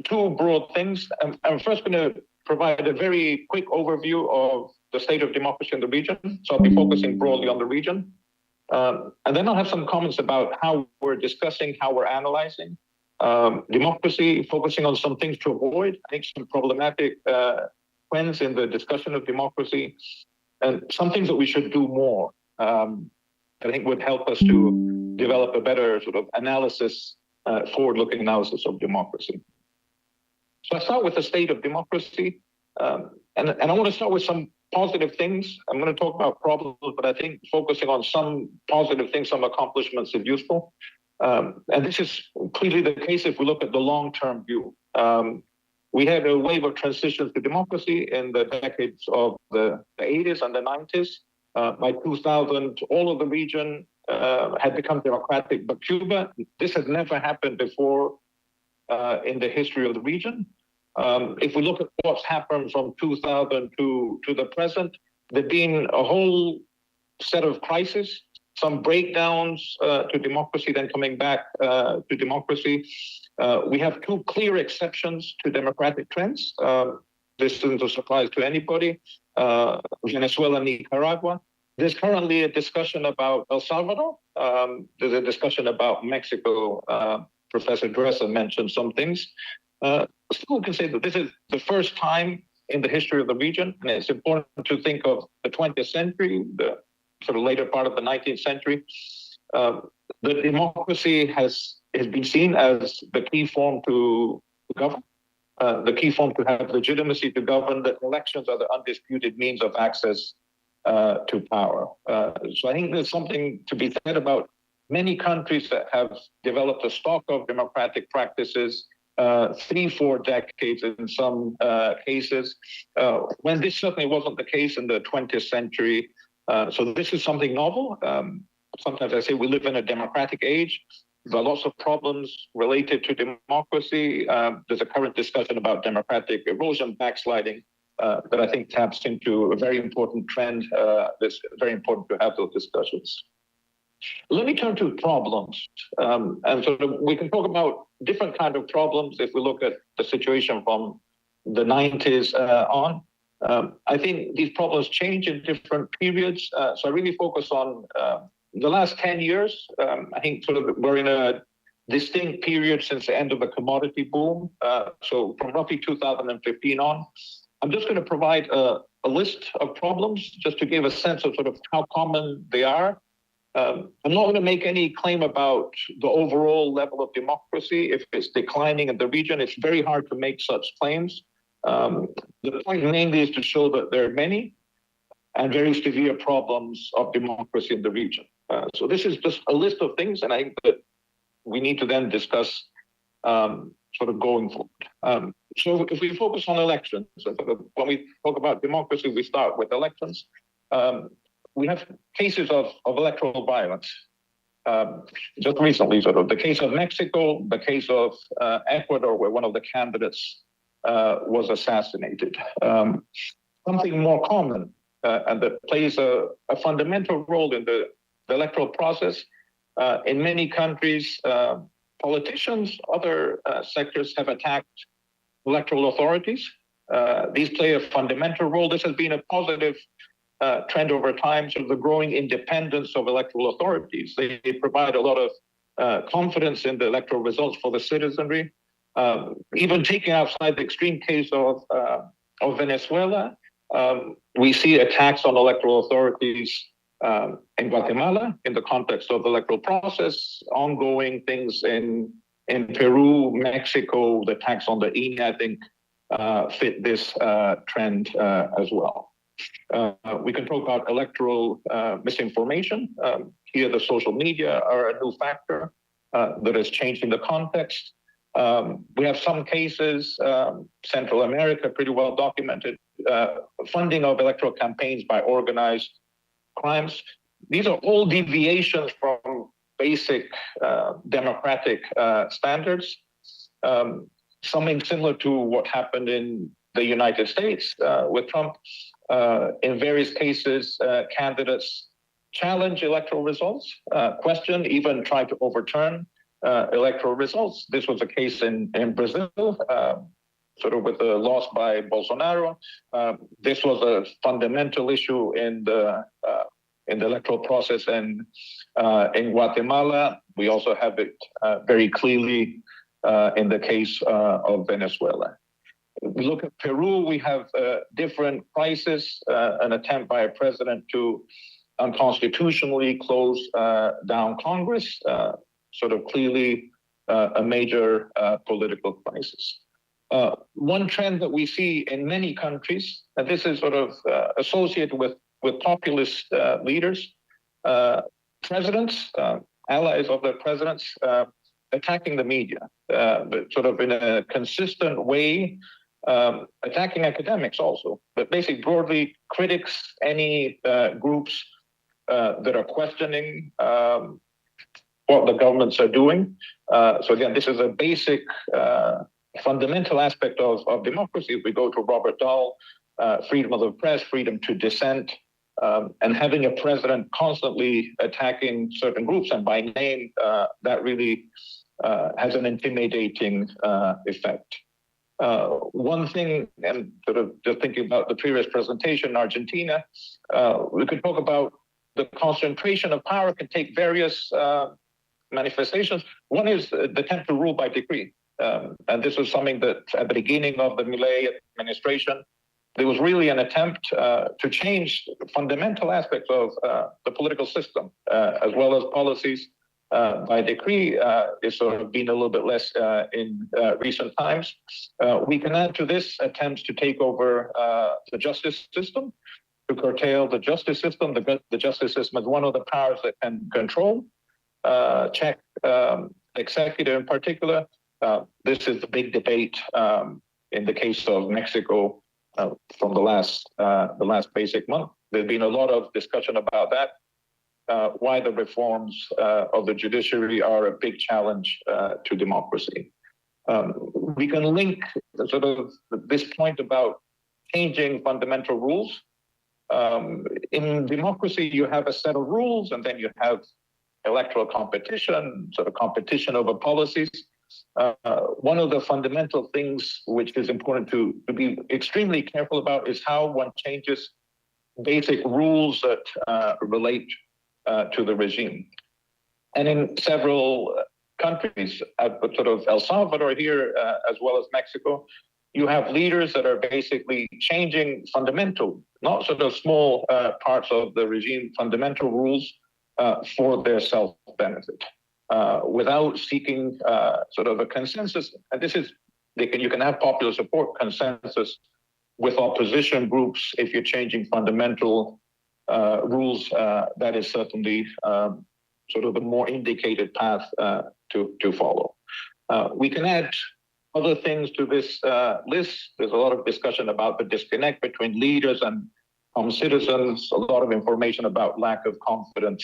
Speaker 5: two broad things. I'm first going to provide a very quick overview of the state of democracy in the region. So I'll be focusing broadly on the region. And then I'll have some comments about how we're discussing, how we're analyzing democracy, focusing on some things to avoid, I think some problematic trends in the discussion of democracy, and some things that we should do more. I think would help us to develop a better sort of analysis, forward-looking analysis of democracy. So I start with the state of democracy, and I want to start with some positive things. I'm going to talk about problems, but I think focusing on some positive things, some accomplishments is useful. And this is clearly the case if we look at the long-term view. We had a wave of transitions to democracy in the decades of the 80s and the 90s. By 2000, all of the region had become democratic, but Cuba, this had never happened before in the history of the region. If we look at what's happened from 2000 to the present, there's been a whole set of crises, some breakdowns to democracy, then coming back to democracy. We have two clear exceptions to democratic trends. This isn't a surprise to anybody, Venezuela and Nicaragua. There's currently a discussion about El Salvador. There's a discussion about Mexico. Professor Dresser mentioned some things. Still can say that this is the first time in the history of the region, and it's important to think of the 20th century, the sort of later part of the 19th century. The democracy has been seen as the key form to govern, the key form to have legitimacy to govern. That elections are the undisputed means of access to power. So I think there's something to be said about many countries that have developed a stock of democratic practices, 3-4 decades in some cases, when this certainly wasn't the case in the 20th century. So this is something novel. Sometimes I say we live in a democratic age. There are lots of problems related to democracy. There's a current discussion about democratic erosion, backsliding, that I think taps into a very important trend. That's very important to have those discussions. Let me turn to problems. And so we can talk about different kind of problems if we look at the situation from the 90s on. I think these problems change in different periods. So I really focus on the last 10 years. I think sort of we're in a distinct period since the end of the commodity boom. So from roughly 2015 on, I'm just going to provide a list of problems just to give a sense of sort of how common they are. I'm not going to make any claim about the overall level of democracy. If it's declining in the region, it's very hard to make such claims. The point mainly is to show that there are many and very severe problems of democracy in the region. So this is just a list of things, and I think that we need to then discuss sort of going forward. So if we focus on elections, when we talk about democracy, we start with elections. We have cases of electoral violence. Just recently, sort of the case of Mexico, the case of Ecuador, where one of the candidates was assassinated. Something more common and that plays a fundamental role in the electoral process. In many countries, politicians, other sectors have attacked electoral authorities. These play a fundamental role. This has been a positive trend over time, sort of the growing independence of electoral authorities. They provide a lot of confidence in the electoral results for the citizenry. Even taking outside the extreme case of Venezuela, we see attacks on electoral authorities in Guatemala in the context of the electoral process, ongoing things in Peru, Mexico, the attacks on the INE, I think, fit this trend as well. We can talk about electoral misinformation. Here, the social media are a new factor that is changing the context. We have some cases, Central America, pretty well documented, funding of electoral campaigns by organized crimes. These are all deviations from basic democratic standards. Something similar to what happened in the United States with Trump. In various cases, candidates challenge electoral results, question, even try to overturn electoral results. This was a case in Brazil. sort of with the loss by Bolsonaro. This was a fundamental issue in the electoral process in Guatemala. We also have it very clearly in the case of Venezuela. We look at Peru, we have a different crisis, an attempt by a president to unconstitutionally close down Congress, sort of clearly a major political crisis. One trend that we see in many countries, and this is sort of associated with populist leaders, presidents, allies of their presidents, attacking the media, but sort of in a consistent way, attacking academics also, but basically broadly critics, any groups that are questioning what the governments are doing. So again, this is a basic fundamental aspect of democracy. If we go to Robert Dahl, freedom of the press, freedom to dissent, and having a president constantly attacking certain groups and by name, that really has an intimidating effect. One thing, and sort of just thinking about the previous presentation in Argentina, we could talk about the concentration of power can take various manifestations. One is the attempt to rule by decree. And this was something that at the beginning of the Milei administration, there was really an attempt to change fundamental aspects of the political system, as well as policies by decree. It's sort of been a little bit less in recent times. We can add to this attempts to take over the justice system, to curtail the justice system. The justice system is one of the powers that can control, check executive in particular. This is the big debate in the case of Mexico from the last basic month. There's been a lot of discussion about that, why the reforms of the judiciary are a big challenge to democracy. We can link sort of this point about changing fundamental rules. In democracy, you have a set of rules, and then you have electoral competition, sort of competition over policies. One of the fundamental things which is important to be extremely careful about is how one changes basic rules that relate to the regime. And in several countries, sort of El Salvador here, as well as Mexico, you have leaders that are basically changing fundamental, not sort of small parts of the regime, fundamental rules for their self-benefit. Without seeking sort of a consensus. And this is, you can have popular support consensus with opposition groups if you're changing fundamental rules. That is certainly sort of the more indicated path to follow. We can add other things to this list. There's a lot of discussion about the disconnect between leaders and citizens, a lot of information about lack of confidence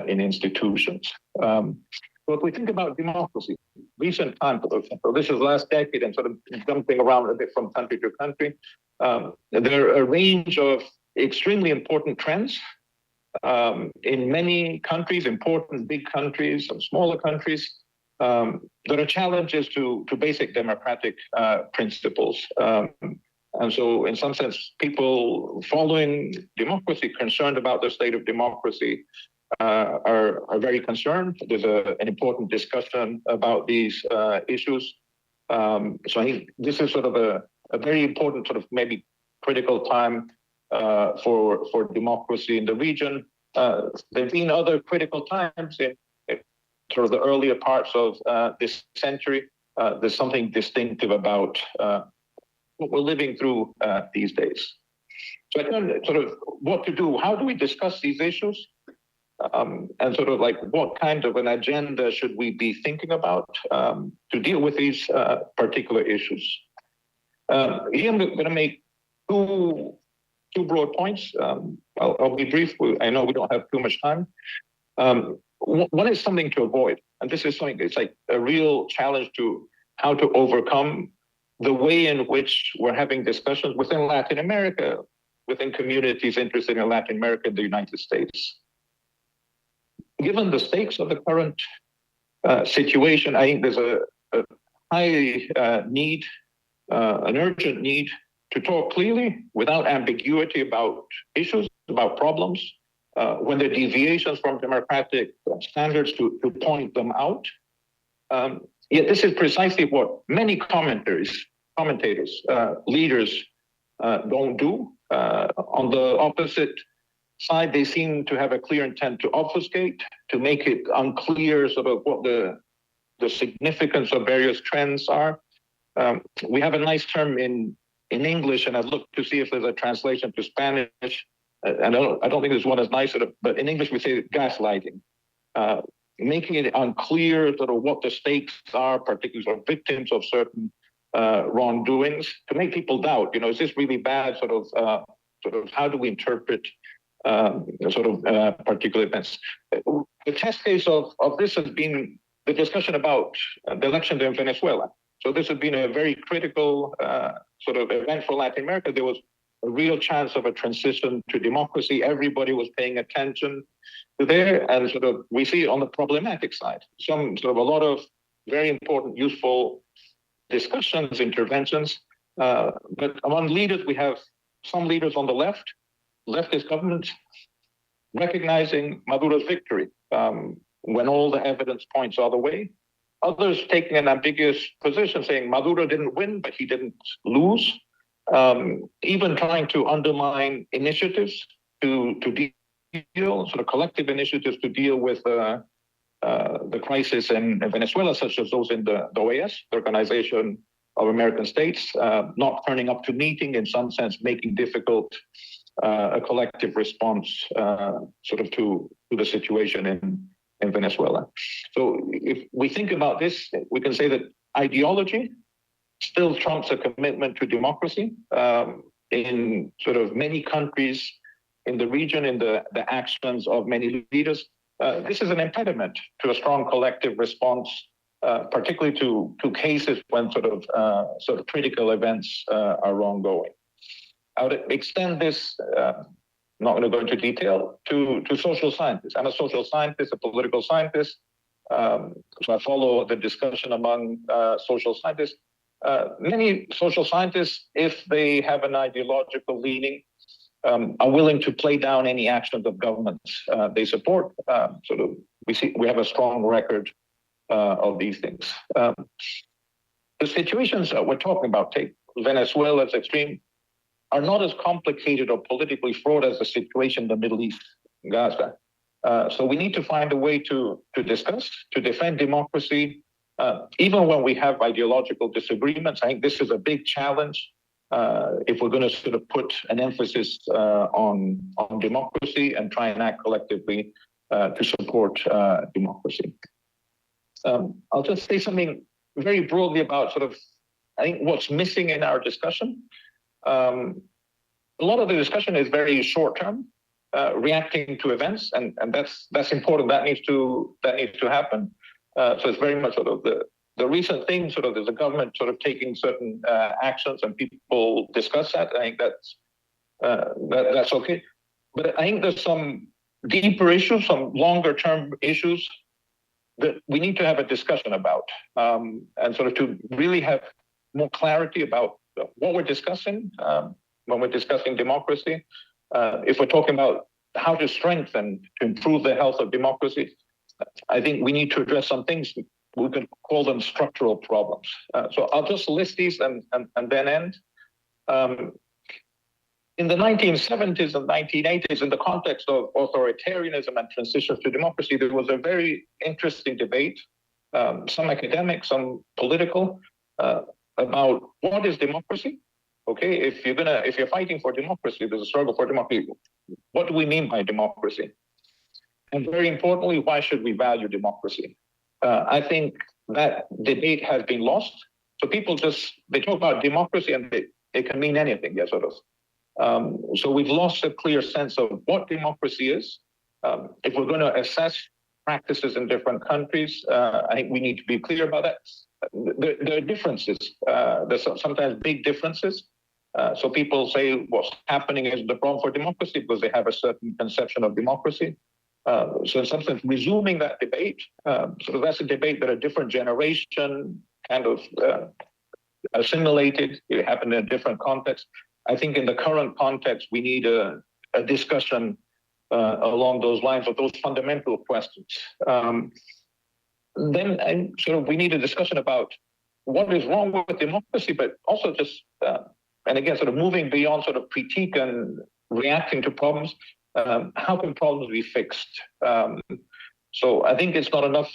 Speaker 5: in institutions. So if we think about democracy, recent times, so this is last decade and sort of jumping around a bit from country to country, there are a range of extremely important trends in many countries, important big countries, some smaller countries, that are challenges to basic democratic principles. And so in some sense, people following democracy, concerned about the state of democracy, are very concerned. There's an important discussion about these issues. So I think this is sort of a very important sort of maybe critical time for democracy in the region. There've been other critical times in sort of the earlier parts of this century. There's something distinctive about what we're living through these days. So I kind of sort of what to do. How do we discuss these issues? And sort of like what kind of an agenda should we be thinking about to deal with these particular issues? Here I'm going to make two broad points. I'll be brief. I know we don't have too much time. One is something to avoid, and this is something that's like a real challenge to how to overcome the way in which we're having discussions within Latin America, within communities interested in Latin America and the United States. Given the stakes of the current situation, I think there's a high need an urgent need to talk clearly without ambiguity about issues, about problems, when there are deviations from democratic standards to point them out. Yet this is precisely what many commentators, leaders don't do. On the opposite side, they seem to have a clear intent to obfuscate, to make it unclear sort of what the significance of various trends are. We have a nice term in English, and I've looked to see if there's a translation to Spanish. And I don't think there's one as nice, but in English we say gaslighting, making it unclear sort of what the stakes are, particularly sort of victims of certain wrongdoings, to make people doubt, is this really bad? Sort of how do we interpret particular events? The test case of this has been the discussion about the elections in Venezuela. So this has been a very critical sort of event for Latin America. There was a real chance of a transition to democracy. Everybody was paying attention to there, and sort of we see on the problematic side some sort of a lot of very important, useful discussions, interventions. But among leaders, we have some leaders on the leftist governments, recognizing Maduro's victory when all the evidence points other way. Others taking an ambiguous position, saying Maduro didn't win, but he didn't lose. Even trying to undermine initiatives to deal, sort of collective initiatives to deal with the crisis in Venezuela, such as those in the OAS, the Organization of American States, not turning up to meeting, in some sense, making difficult a collective response sort of to the situation in Venezuela. So if we think about this, we can say that ideology still trumps a commitment to democracy in sort of many countries in the region, in the actions of many leaders. This is an impediment to a strong collective response, particularly to cases when sort of critical events are ongoing. I would extend this, not going to go into detail, to social scientists. I'm a social scientist, a political scientist, so I follow the discussion among social scientists. Many social scientists, if they have an ideological leaning, are willing to play down any actions of governments they support. We have a strong record of these things. The situations that we're talking about, take Venezuela's extreme, are not as complicated or politically fraught as the situation in the Middle East, Gaza. So we need to find a way to discuss, to defend democracy, even when we have ideological disagreements. I think this is a big challenge if we're going to sort of put an emphasis on democracy and try and act collectively to support democracy. I'll just say something very broadly about sort of, I think, what's missing in our discussion. A lot of the discussion is very short-term, reacting to events, and that's important. That needs to happen. So it's very much sort of the recent thing. Sort of there's a government sort of taking certain actions, and people discuss that. I think that's okay. But I think there's some deeper issues, some longer-term issues that we need to have a discussion about, and sort of to really have more clarity about what we're discussing when we're discussing democracy. If we're talking about how to strengthen, to improve the health of democracy, I think we need to address some things. We can call them structural problems. So I'll just list these and then end. In the 1970s and 1980s, in the context of authoritarianism and transition to democracy, there was a very interesting debate, some academic, some political, about what is democracy. Okay, if you're fighting for democracy, there's a struggle for democracy. What do we mean by democracy? And very importantly, why should we value democracy? I think that debate has been lost. So people they talk about democracy and it can mean anything, yeah, sort of. So we've lost a clear sense of what democracy is. If we're going to assess practices in different countries, I think we need to be clear about that. There are differences. There's sometimes big differences. So people say what's happening is the problem for democracy because they have a certain conception of democracy. So in some sense, resuming that debate, so that's a debate that a different generation kind of assimilated. It happened in a different context. I think in the current context, we need a discussion along those lines of those fundamental questions. Then we need a discussion about what is wrong with democracy, but also just, and again, sort of moving beyond sort of critique and reacting to problems. How can problems be fixed? So I think it's not enough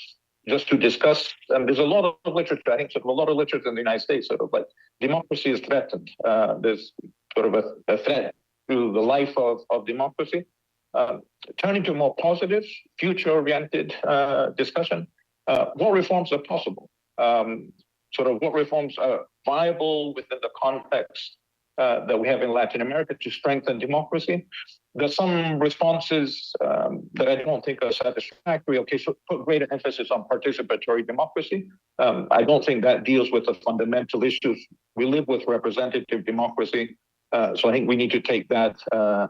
Speaker 5: just to discuss, and there's a lot of literature, I think sort of a lot of literature in the United States, sort of like democracy is threatened. There's sort of a threat to the life of democracy. Turning to a more positive, future-oriented discussion, what reforms are possible? Sort of what reforms are viable within the context that we have in Latin America to strengthen democracy. There's some responses that I don't think are satisfactory. Okay, so put greater emphasis on participatory democracy. I don't think that deals with the fundamental issues. We live with representative democracy. So I think we need to take that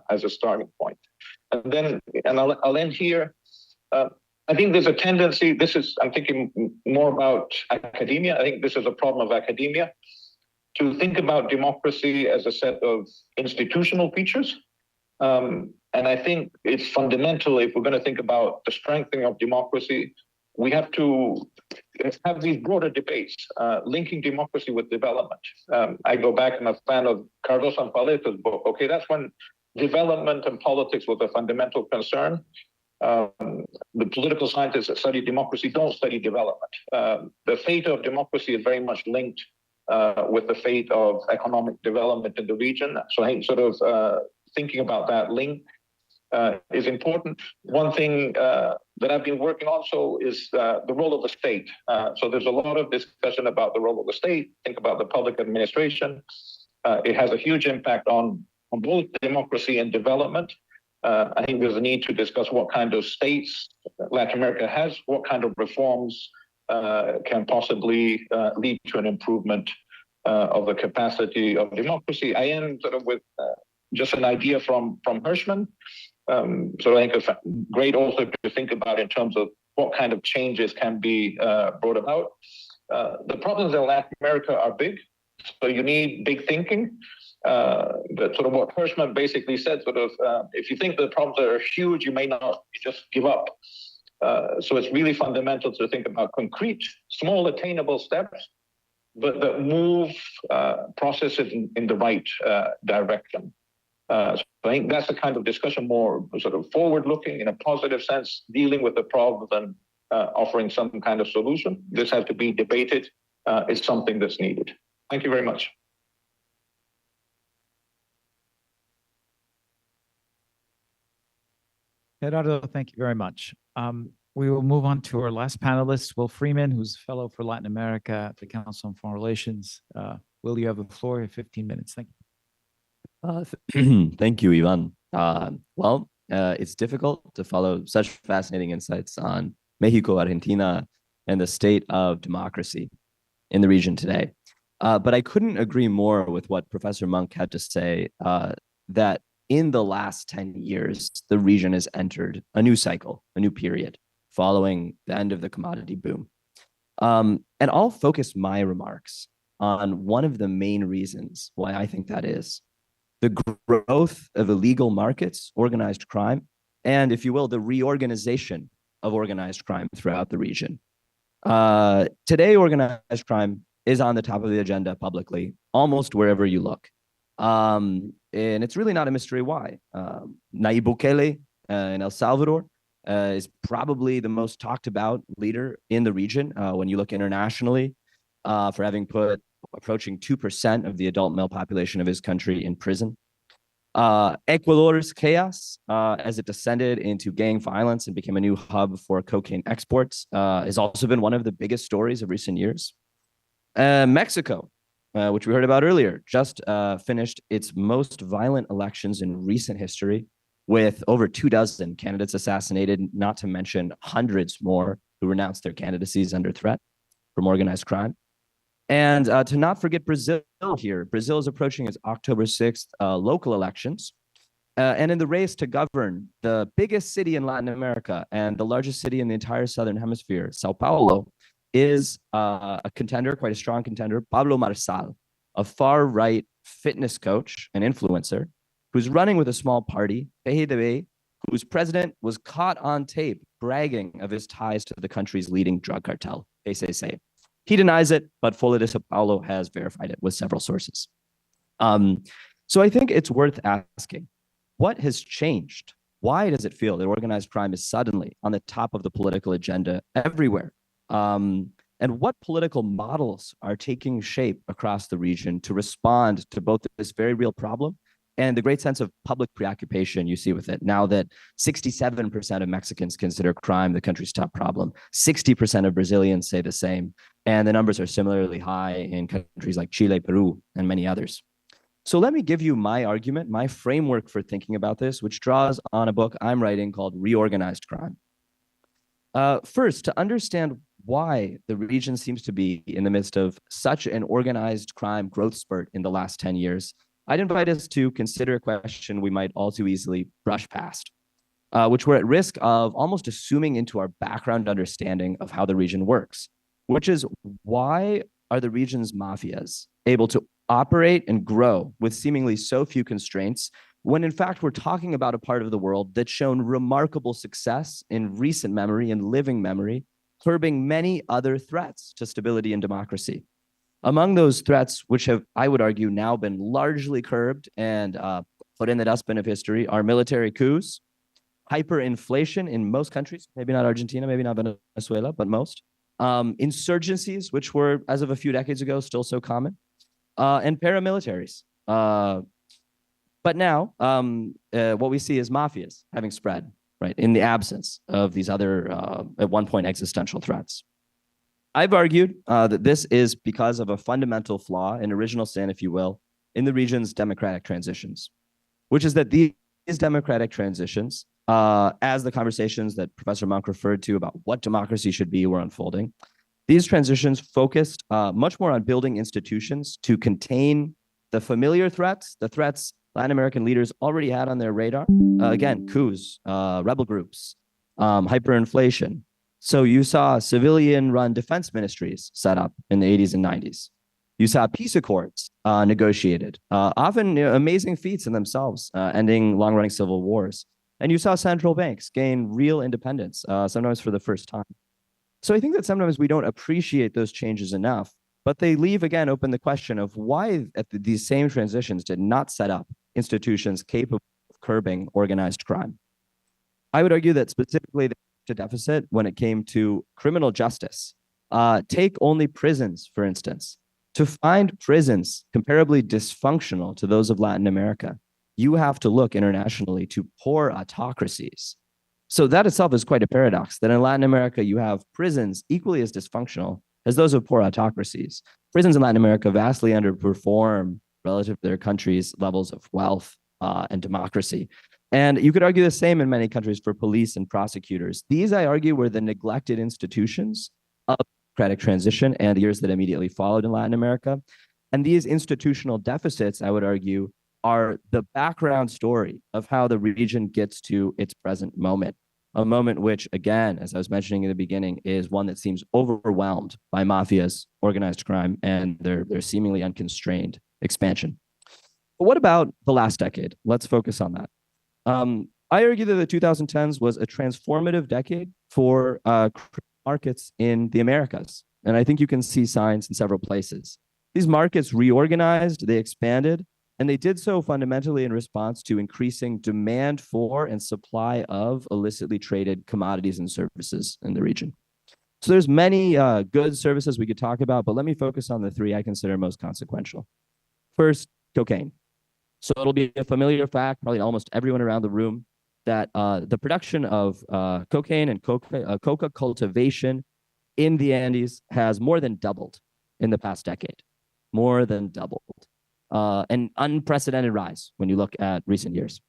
Speaker 5: as a starting point. And then, and I'll end here. I think there's a tendency, I'm thinking more about academia. I think this is a problem of academia, to think about democracy as a set of institutional features. And I think it's fundamental, if we're going to think about the strengthening of democracy, we have to have these broader debates, linking democracy with development. I go back, I'm a fan of Carlos Zampaletta's book. Okay, that's when development and politics was a fundamental concern. The political scientists that study democracy don't study development. The fate of democracy is very much linked with the fate of economic development in the region. So I think sort of thinking about that link is important. One thing that I've been working also is the role of the state. So there's a lot of discussion about the role of the state. Think about the public administration. It has a huge impact on both democracy and development. I think there's a need to discuss what kind of states Latin America has, what kind of reforms can possibly lead to an improvement of the capacity of democracy. I end sort of with just an idea from Hirschman. So I think a great author to think about in terms of what kind of changes can be brought about. The problems in Latin America are big, so you need big thinking. But sort of what Hirschman basically said, sort of, if you think the problems are huge, you may not just give up. So it's really fundamental to think about concrete, small, attainable steps, but that move processes in the right direction. So I think that's the kind of discussion, more sort of forward-looking in a positive sense, dealing with the problem and offering some kind of solution. This has to be debated. It's something that's needed. Thank you very much.
Speaker 2: Gerardo, thank you very much. We will move on to our last panelist, Will Freeman, who's fellow for Latin America at the Council on Foreign Relations. Will, you have the floor. You have 15 minutes. Thank
Speaker 6: you. Thank you, Ivan. It's difficult to follow such fascinating insights on Mexico, Argentina, and the state of democracy in the region today. But I couldn't agree more with what Professor Munck had to say, that in the last 10 years, the region has entered a new cycle, a new period, following the end of the commodity boom. And I'll focus my remarks on one of the main reasons why I think that is: the growth of illegal markets, organized crime, and, if you will, the reorganization of organized crime throughout the region. Today, organized crime is on the top of the agenda publicly, almost wherever you look. And it's really not a mystery why. Nayib Bukele in El Salvador is probably the most talked about leader in the region when you look internationally, for having put approaching 2% of the adult male population of his country in prison. Ecuador's chaos, as it descended into gang violence and became a new hub for cocaine exports, has also been one of the biggest stories of recent years. Mexico, which we heard about earlier, just finished its most violent elections in recent history, with over 24 candidates assassinated, not to mention hundreds more who renounced their candidacies under threat from organized crime. And to not forget Brazil here. Brazil is approaching its October 6th local elections. And in the race to govern the biggest city in Latin America and the largest city in the entire Southern Hemisphere, Sao Paulo, is a contender, quite a strong contender, Pablo Marsal, a far-right fitness coach and influencer who's running with a small party, PDB, whose president was caught on tape bragging of his ties to the country's leading drug cartel, PCC. He denies it, but Folha de Sao Paulo has verified it with several sources. So I think it's worth asking, what has changed? Why does it feel that organized crime is suddenly on the top of the political agenda everywhere? And what political models are taking shape across the region to respond to both this very real problem and the great sense of public preoccupation you see with it now that 67% of Mexicans consider crime the country's top problem, 60% of Brazilians say the same, and the numbers are similarly high in countries like Chile, Peru, and many others. So let me give you my argument, my framework for thinking about this, which draws on a book I'm writing called Reorganized Crime. First, to understand why the region seems to be in the midst of such an organized crime growth spurt in the last 10 years, I'd invite us to consider a question we might all too easily brush past, which we're at risk of almost assuming into our background understanding of how the region works, which is why are the region's mafias able to operate and grow with seemingly so few constraints when in fact we're talking about a part of the world that's shown remarkable success in recent memory and living memory, curbing many other threats to stability and democracy. Among those threats, which have, I would argue, now been largely curbed and put in the dustbin of history, are military coups, hyperinflation in most countries, maybe not Argentina, maybe not Venezuela, but most, insurgencies, which were, as of a few decades ago, still so common, and paramilitaries. But now, what we see is mafias having spread, right, in the absence of these other, at one point, existential threats. I've argued that this is because of a fundamental flaw, an original sin, if you will, in the region's democratic transitions, which is that these democratic transitions, as the conversations that Professor Munck referred to about what democracy should be were unfolding, these transitions focused much more on building institutions to contain the familiar threats, the threats Latin American leaders already had on their radar. Again, coups, rebel groups, hyperinflation. So you saw civilian-run defense ministries set up in the 80s and 90s. You saw peace accords negotiated, often amazing feats in themselves, ending long-running civil wars. And you saw central banks gain real independence, sometimes for the first time. So I think that sometimes we don't appreciate those changes enough, but they leave, again, open the question of why these same transitions did not set up institutions capable of curbing organized crime. I would argue that specifically the deficit when it came to criminal justice. Take only prisons, for instance. To find prisons comparably dysfunctional to those of Latin America, you have to look internationally to poor autocracies. So that itself is quite a paradox, that in Latin America, you have prisons equally as dysfunctional as those of poor autocracies. Prisons in Latin America vastly underperform relative to their country's levels of wealth and democracy. And you could argue the same in many countries for police and prosecutors. These, I argue, were the neglected institutions of democratic transition and the years that immediately followed in Latin America. And these institutional deficits, I would argue, are the background story of how the region gets to its present moment. A moment which, again, as I was mentioning in the beginning, is one that seems overwhelmed by mafias, organized crime, and their seemingly unconstrained expansion. But what about the last decade? Let's focus on that. I argue that the 2010s was a transformative decade for markets in the Americas. And I think you can see signs in several places. These markets reorganized, they expanded, and they did so fundamentally in response to increasing demand for and supply of illicitly traded commodities and services in the region. So there's many good services we could talk about, but let me focus on the three I consider most consequential. First, cocaine. So it'll be a familiar fact, probably almost everyone around the room, that the production of cocaine and coca cultivation in the Andes has more than doubled in the past decade, more than doubled. An unprecedented rise when you look at recent years.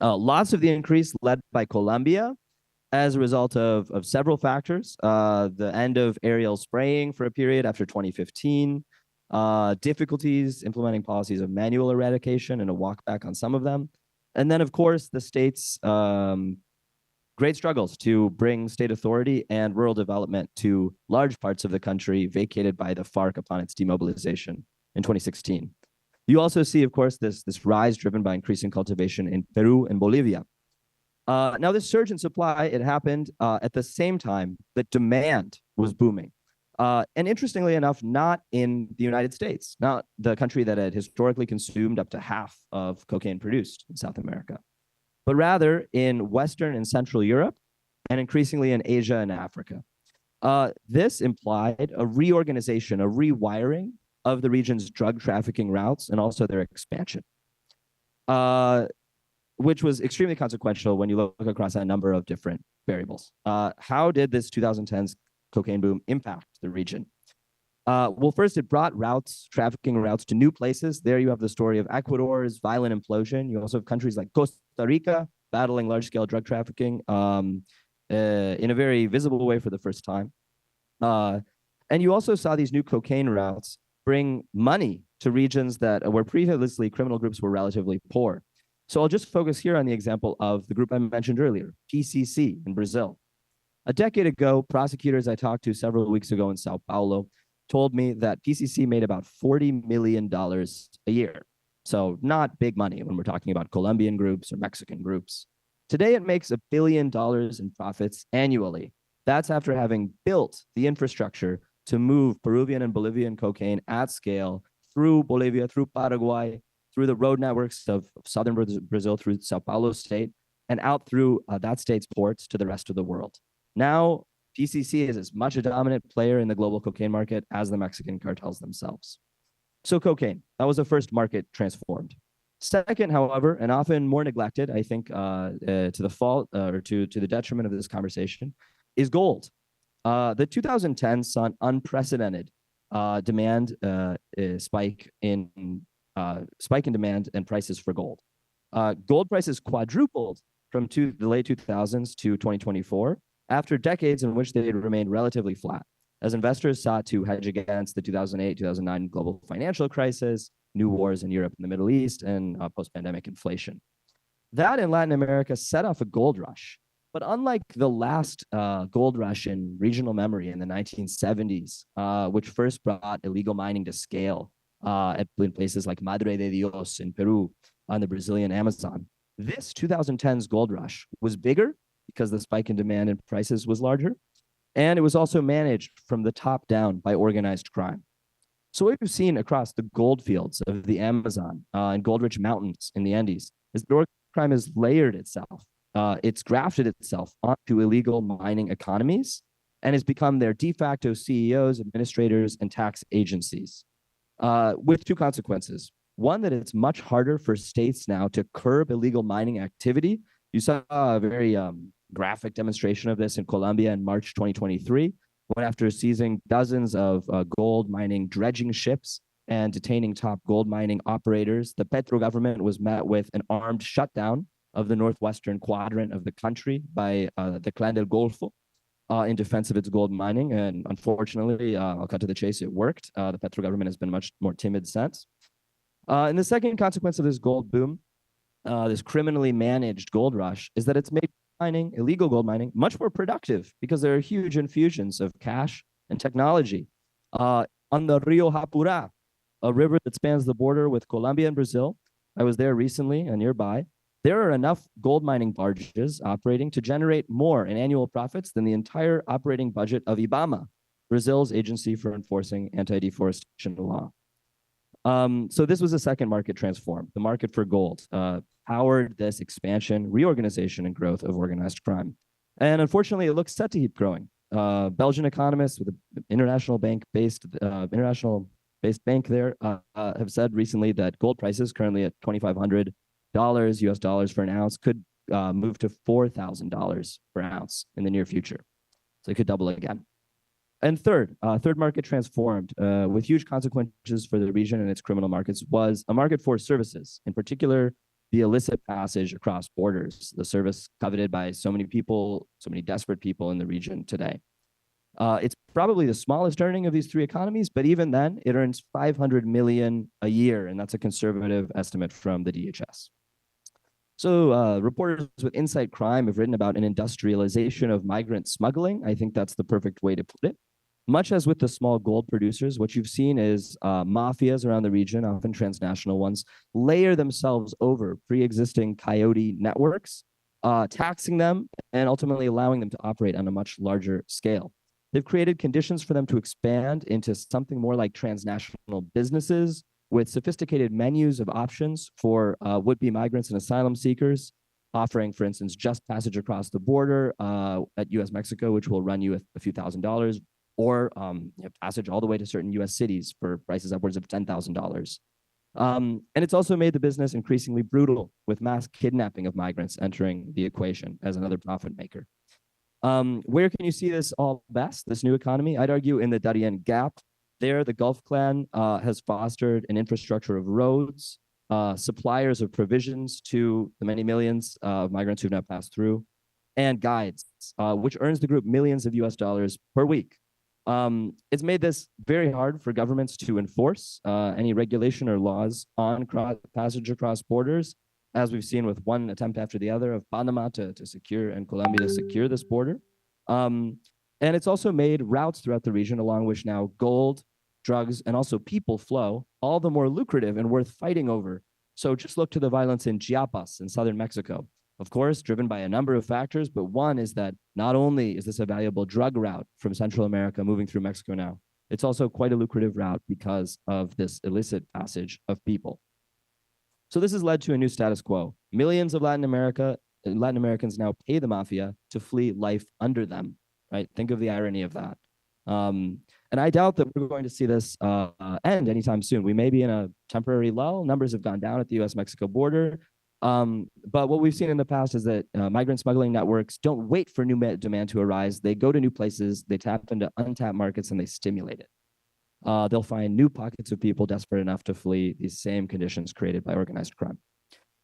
Speaker 6: Lots of the increase led by Colombia as a result of several factors. The end of aerial spraying for a period after 2015, difficulties implementing policies of manual eradication and a walk back on some of them. And then, of course, the state's great struggles to bring state authority and rural development to large parts of the country vacated by the FARC upon its demobilization in 2016. You also see, of course, this rise driven by increasing cultivation in Peru and Bolivia. Now, this surge in supply, it happened at the same time that demand was booming. And interestingly enough, not in the United States, not the country that had historically consumed up to half of cocaine produced in South America, but rather in Western and Central Europe, and increasingly in Asia and Africa. This implied a reorganization, a rewiring of the region's drug trafficking routes and also their expansion, which was extremely consequential when you look across a number of different variables. How did this 2010s cocaine boom impact the region? Well, first, it brought trafficking routes to new places. There you have the story of Ecuador's violent implosion. You also have countries like Costa Rica battling large-scale drug trafficking in a very visible way for the first time. And you also saw these new cocaine routes bring money to regions that where previously criminal groups were relatively poor. So I'll just focus here on the example of the group I mentioned earlier, PCC in Brazil. A decade ago, prosecutors I talked to several weeks ago in Sao Paulo told me that PCC made about $40 million a year. So not big money when we're talking about Colombian groups or Mexican groups. Today, it makes $1 billion in profits annually. That's after having built the infrastructure to move Peruvian and Bolivian cocaine at scale through Bolivia, through Paraguay, through the road networks of southern Brazil, through Sao Paulo state, and out through that state's ports to the rest of the world. Now, PCC is as much a dominant player in the global cocaine market as the Mexican cartels themselves. So cocaine, that was the first market transformed. Second, however, and often more neglected, I think, to the fault or to the detriment of this conversation, is gold. The 2010s saw an unprecedented demand spike in demand and prices for gold. Gold prices quadrupled from the late 2000s to 2024 after decades in which they had remained relatively flat, as investors sought to hedge against the 2008-2009 global financial crisis, new wars in Europe and the Middle East, and post-pandemic inflation. That in Latin America set off a gold rush. But unlike the last gold rush in regional memory in the 1970s, which first brought illegal mining to scale in places like Madre de Dios in Peru on the Brazilian Amazon, this 2010s gold rush was bigger because the spike in demand and prices was larger, and it was also managed from the top down by organized crime. So what we've seen across the gold fields of the Amazon and gold-rich mountains in the Andes is that organized crime has layered itself. It's grafted itself onto illegal mining economies and has become their de facto CEOs, administrators, and tax agencies, with two consequences. One, that it's much harder for states now to curb illegal mining activity. You saw a very graphic demonstration of this in Colombia in March 2023, when after seizing dozens of gold mining dredging ships and detaining top gold mining operators, the Petro government was met with an armed shutdown of the northwestern quadrant of the country by the Clan del Golfo in defense of its gold mining. And unfortunately, I'll cut to the chase, it worked. The Petro government has been much more timid since. And the second consequence of this gold boom, this criminally managed gold rush, is that it's made mining, illegal gold mining, much more productive because there are huge infusions of cash and technology. On the Rio Japurá, a river that spans the border with Colombia and Brazil, I was there recently and nearby, there are enough gold mining barges operating to generate more in annual profits than the entire operating budget of IBAMA, Brazil's agency for enforcing anti-deforestation law. So this was the second market transformed. The market for gold powered this expansion, reorganization, and growth of organized crime. And unfortunately, it looks set to keep growing. Belgian economists with an international bank-based bank there have said recently that gold prices currently at $2,500 US dollars for an ounce could move to $4,000 per ounce in the near future. So it could double again. And third market transformed with huge consequences for the region and its criminal markets was a market for services, in particular, the illicit passage across borders, the service coveted by so many people, so many desperate people in the region today. It's probably the smallest earning of these three economies, but even then, it earns $500 million a year, and that's a conservative estimate from the DHS. So reporters with Insight Crime have written about an industrialization of migrant smuggling. I think that's the perfect way to put it. Much as with the small gold producers, what you've seen is mafias around the region, often transnational ones, layer themselves over pre-existing coyote networks, taxing them and ultimately allowing them to operate on a much larger scale. They've created conditions for them to expand into something more like transnational businesses with sophisticated menus of options for would-be migrants and asylum seekers, offering, for instance, just passage across the border at US-Mexico, which will run you a few $1,000s, or passage all the way to certain US cities for prices upwards of $10,000. And it's also made the business increasingly brutal, with mass kidnapping of migrants entering the equation as another profit maker. Where can you see this all best, this new economy? I'd argue in the Darien Gap. There, the Gulf Clan has fostered an infrastructure of roads, suppliers of provisions to the many millions of migrants who've now passed through, and guides, which earns the group millions of US dollars per week. It's made this very hard for governments to enforce any regulation or laws on passage across borders, as we've seen with one attempt after the other of Panama to secure and Colombia to secure this border. And it's also made routes throughout the region along which now gold, drugs, and also people flow, all the more lucrative and worth fighting over. So just look to the violence in Chiapas in southern Mexico. Of course, driven by a number of factors, but one is that not only is this a valuable drug route from Central America moving through Mexico now, it's also quite a lucrative route because of this illicit passage of people. So this has led to a new status quo. Millions of Latin Americans now pay the mafia to flee life under them, right? Think of the irony of that. And I doubt that we're going to see this end anytime soon. We may be in a temporary lull. Numbers have gone down at the US-Mexico border. But what we've seen in the past is that migrant smuggling networks don't wait for new demand to arise. They go to new places, they tap into untapped markets, and they stimulate it. They'll find new pockets of people desperate enough to flee these same conditions created by organized crime.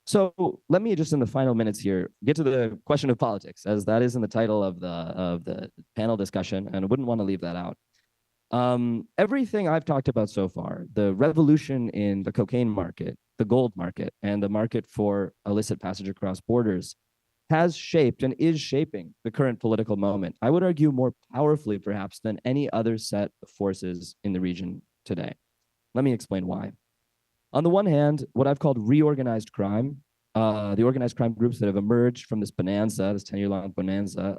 Speaker 6: So let me just in the final minutes here get to the question of politics, as that is in the title of the panel discussion, and I wouldn't want to leave that out. Everything I've talked about so far, the revolution in the cocaine market, the gold market, and the market for illicit passage across borders has shaped and is shaping the current political moment. I would argue more powerfully, perhaps, than any other set of forces in the region today. Let me explain why. On the one hand, what I've called reorganized crime, the organized crime groups that have emerged from this bonanza, this 10-year-long bonanza,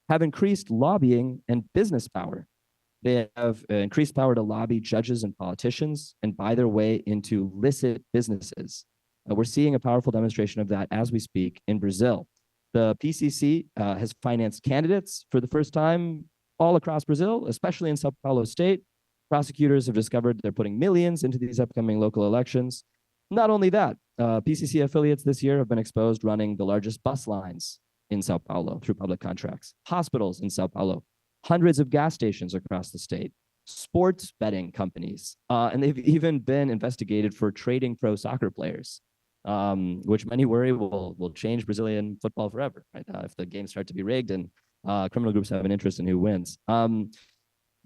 Speaker 6: have increased lobbying and business power. They have increased power to lobby judges and politicians and buy their way into licit businesses. We're seeing a powerful demonstration of that as we speak in Brazil. The PCC has financed candidates for the first time all across Brazil, especially in Sao Paulo state. Prosecutors have discovered they're putting millions into these upcoming local elections. Not only that, PCC affiliates this year have been exposed running the largest bus lines in Sao Paulo through public contracts, hospitals in Sao Paulo, hundreds of gas stations across the state, sports betting companies, and they've even been investigated for trading pro soccer players, which many worry will change Brazilian football forever, right? If the games start to be rigged and criminal groups have an interest in who wins.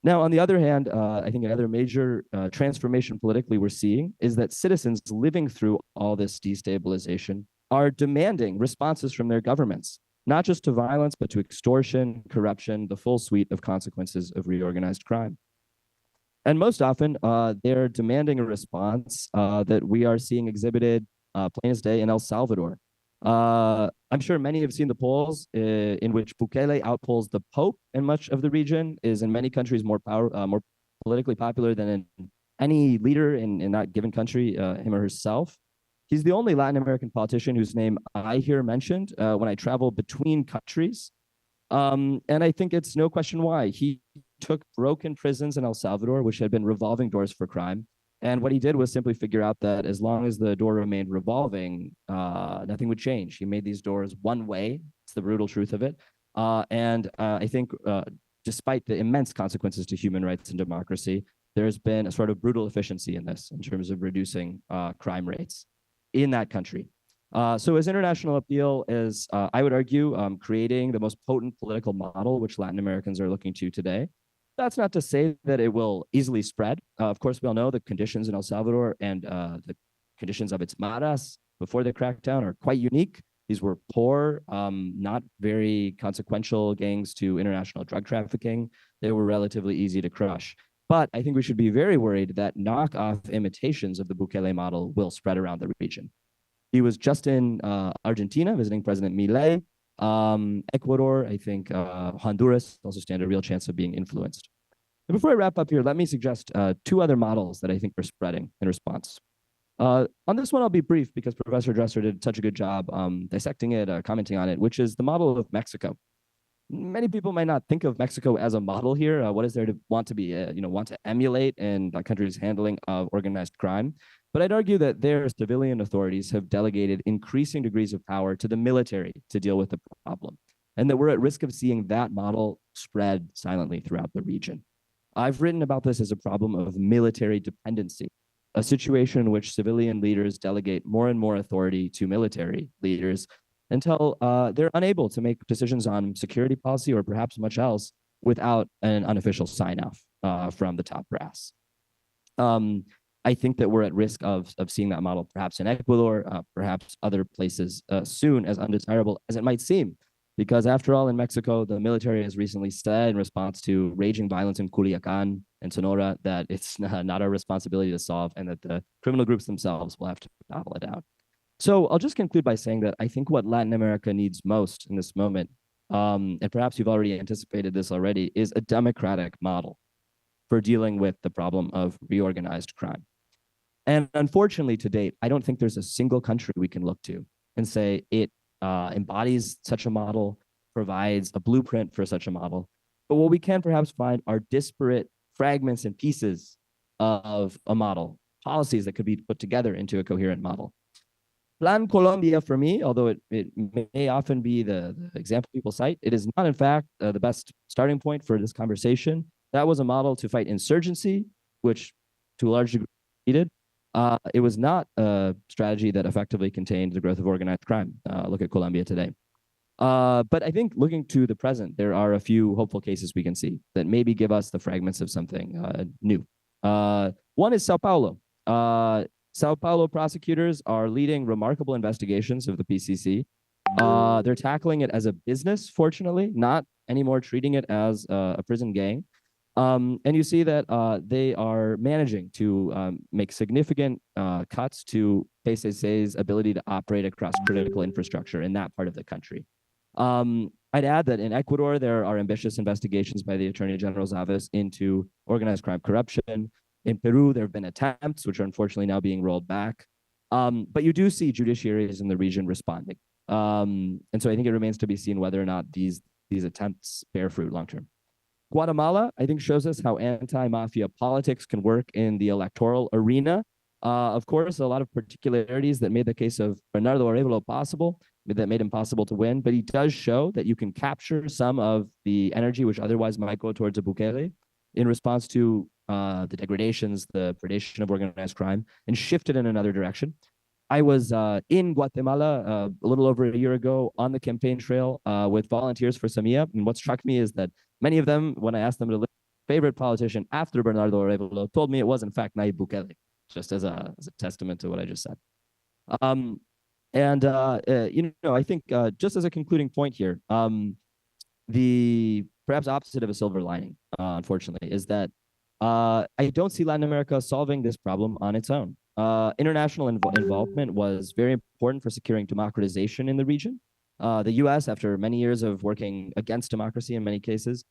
Speaker 6: Now, on the other hand, I think another major transformation politically we're seeing is that citizens living through all this destabilization are demanding responses from their governments, not just to violence, but to extortion, corruption, the full suite of consequences of reorganized crime. And most often, they're demanding a response that we are seeing exhibited plain as day in El Salvador. I'm sure many have seen the polls in which Bukele outpolls the Pope in much of the region, is in many countries more politically popular than in any leader in that given country, him or herself. He's the only Latin American politician whose name I hear mentioned when I travel between countries. And I think it's no question why. He took broken prisons in El Salvador, which had been revolving doors for crime. And what he did was simply figure out that as long as the door remained revolving, nothing would change. He made these doors one way. It's the brutal truth of it. And I think despite the immense consequences to human rights and democracy, there's been a sort of brutal efficiency in this in terms of reducing crime rates in that country. So as international appeal is, I would argue, creating the most potent political model which Latin Americans are looking to today. That's not to say that it will easily spread. Of course, we all know the conditions in El Salvador and the conditions of its maras before the crackdown are quite unique. These were poor, not very consequential gangs to international drug trafficking. They were relatively easy to crush. But I think we should be very worried that knockoff imitations of the Bukele model will spread around the region. He was just in Argentina visiting President Milei. Ecuador, I think Honduras also stand a real chance of being influenced. And before I wrap up here, let me suggest two other models that I think are spreading in response. On this one, I'll be brief because Professor Dresser did such a good job dissecting it, commenting on it, which is the model of Mexico. Many people might not think of Mexico as a model here. What is there to want to be, want to emulate in the country's handling of organized crime? But I'd argue that their civilian authorities have delegated increasing degrees of power to the military to deal with the problem, and that we're at risk of seeing that model spread silently throughout the region. I've written about this as a problem of military dependency, a situation in which civilian leaders delegate more and more authority to military leaders until they're unable to make decisions on security policy or perhaps much else without an unofficial sign-off from the top brass. I think that we're at risk of seeing that model perhaps in Ecuador, perhaps other places soon, as undesirable as it might seem. Because after all, in Mexico, the military has recently said in response to raging violence in Culiacan and Sonora that it's not our responsibility to solve and that the criminal groups themselves will have to battle it out. So I'll just conclude by saying that I think what Latin America needs most in this moment, and perhaps you've already anticipated this already, is a democratic model for dealing with the problem of reorganized crime. And unfortunately, to date, I don't think there's a single country we can look to and say it embodies such a model, provides a blueprint for such a model. But what we can perhaps find are disparate fragments and pieces of a model, policies that could be put together into a coherent model. Plan Colombia, for me, although it may often be the example people cite, it is not, in fact, the best starting point for this conversation. That was a model to fight insurgency, which to a large degree needed. It was not a strategy that effectively contained the growth of organized crime. Look at Colombia today. But I think looking to the present, there are a few hopeful cases we can see that maybe give us the fragments of something new. One is Sao Paulo. Sao Paulo prosecutors are leading remarkable investigations of the PCC. They're tackling it as a business, fortunately, not anymore treating it as a prison gang. And you see that they are managing to make significant cuts to PCC's ability to operate across critical infrastructure in that part of the country. I'd add that in Ecuador, there are ambitious investigations by the Attorney General's office into organized crime corruption. In Peru, there have been attempts, which are unfortunately now being rolled back. But you do see judiciaries in the region responding. And so I think it remains to be seen whether or not these attempts bear fruit long-term. Guatemala, I think, shows us how anti-mafia politics can work in the electoral arena. Of course, a lot of particularities that made the case of Bernardo Arevalo possible, that made him possible to win, but he does show that you can capture some of the energy which otherwise might go towards a Bukele in response to the degradations, the predation of organized crime, and shift it in another direction. I was in Guatemala a little over a year ago on the campaign trail with volunteers for Semilla, and what struck me is that many of them, when I asked them to list favorite politician after Bernardo Arevalo, told me it was in fact Nayib Bukele, just as a testament to what I just said. I think just as a concluding point here, the perhaps opposite of a silver lining, unfortunately, is that I don't see Latin America solving this problem on its own. International involvement was very important for securing democratization in the region. The US, after many years of working against democracy in many cases,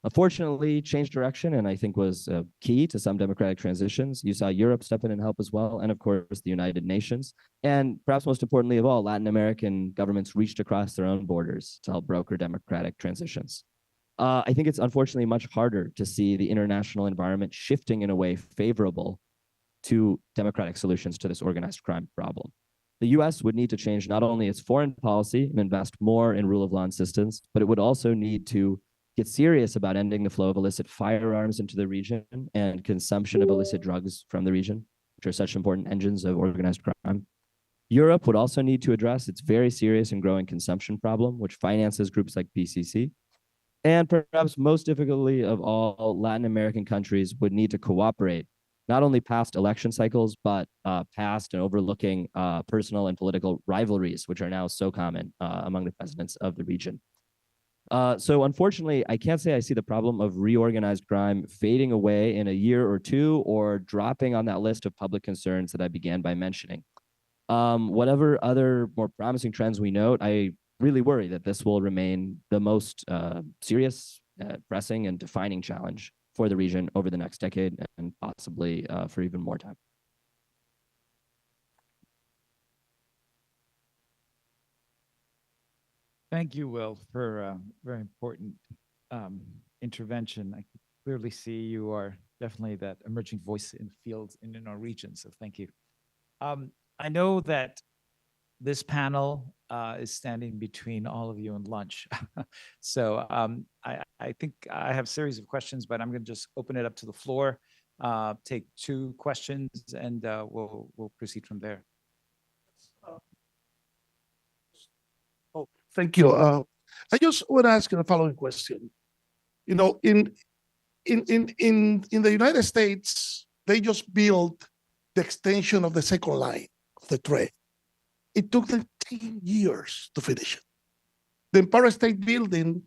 Speaker 6: unfortunately changed direction and I think was key to some democratic transitions. You saw Europe step in and help as well, and of course the United Nations. And perhaps most importantly of all, Latin American governments reached across their own borders to help broker democratic transitions. I think it's unfortunately much harder to see the international environment shifting in a way favorable to democratic solutions to this organized crime problem. The US would need to change not only its foreign policy and invest more in rule of law systems, but it would also need to get serious about ending the flow of illicit firearms into the region and consumption of illicit drugs from the region, which are such important engines of organized crime. Europe would also need to address its very serious and growing consumption problem, which finances groups like PCC. And perhaps most difficultly of all, Latin American countries would need to cooperate not only past election cycles, but past and overlooking personal and political rivalries, which are now so common among the presidents of the region. So unfortunately, I can't say I see the problem of reorganized crime fading away in a year or two or dropping on that list of public concerns that I began by mentioning. Whatever other more promising trends we note, I really worry that this will remain the most serious, pressing, and defining challenge for the region over the next decade and possibly for even more time.
Speaker 2: Thank you, Will, for a very important intervention. I can clearly see you are definitely that emerging voice in the field and in our region, so thank you. I know that this panel is standing between all of you and lunch. So I think I have a series of questions, but I'm going to just open it up to the floor, take 2 questions, and we'll proceed from there.
Speaker 7: Thank you. I just want to ask you the following question. You know, in the United States, they just built the extension of the second line of the train. It took them 10 years to finish it. The Empire State Building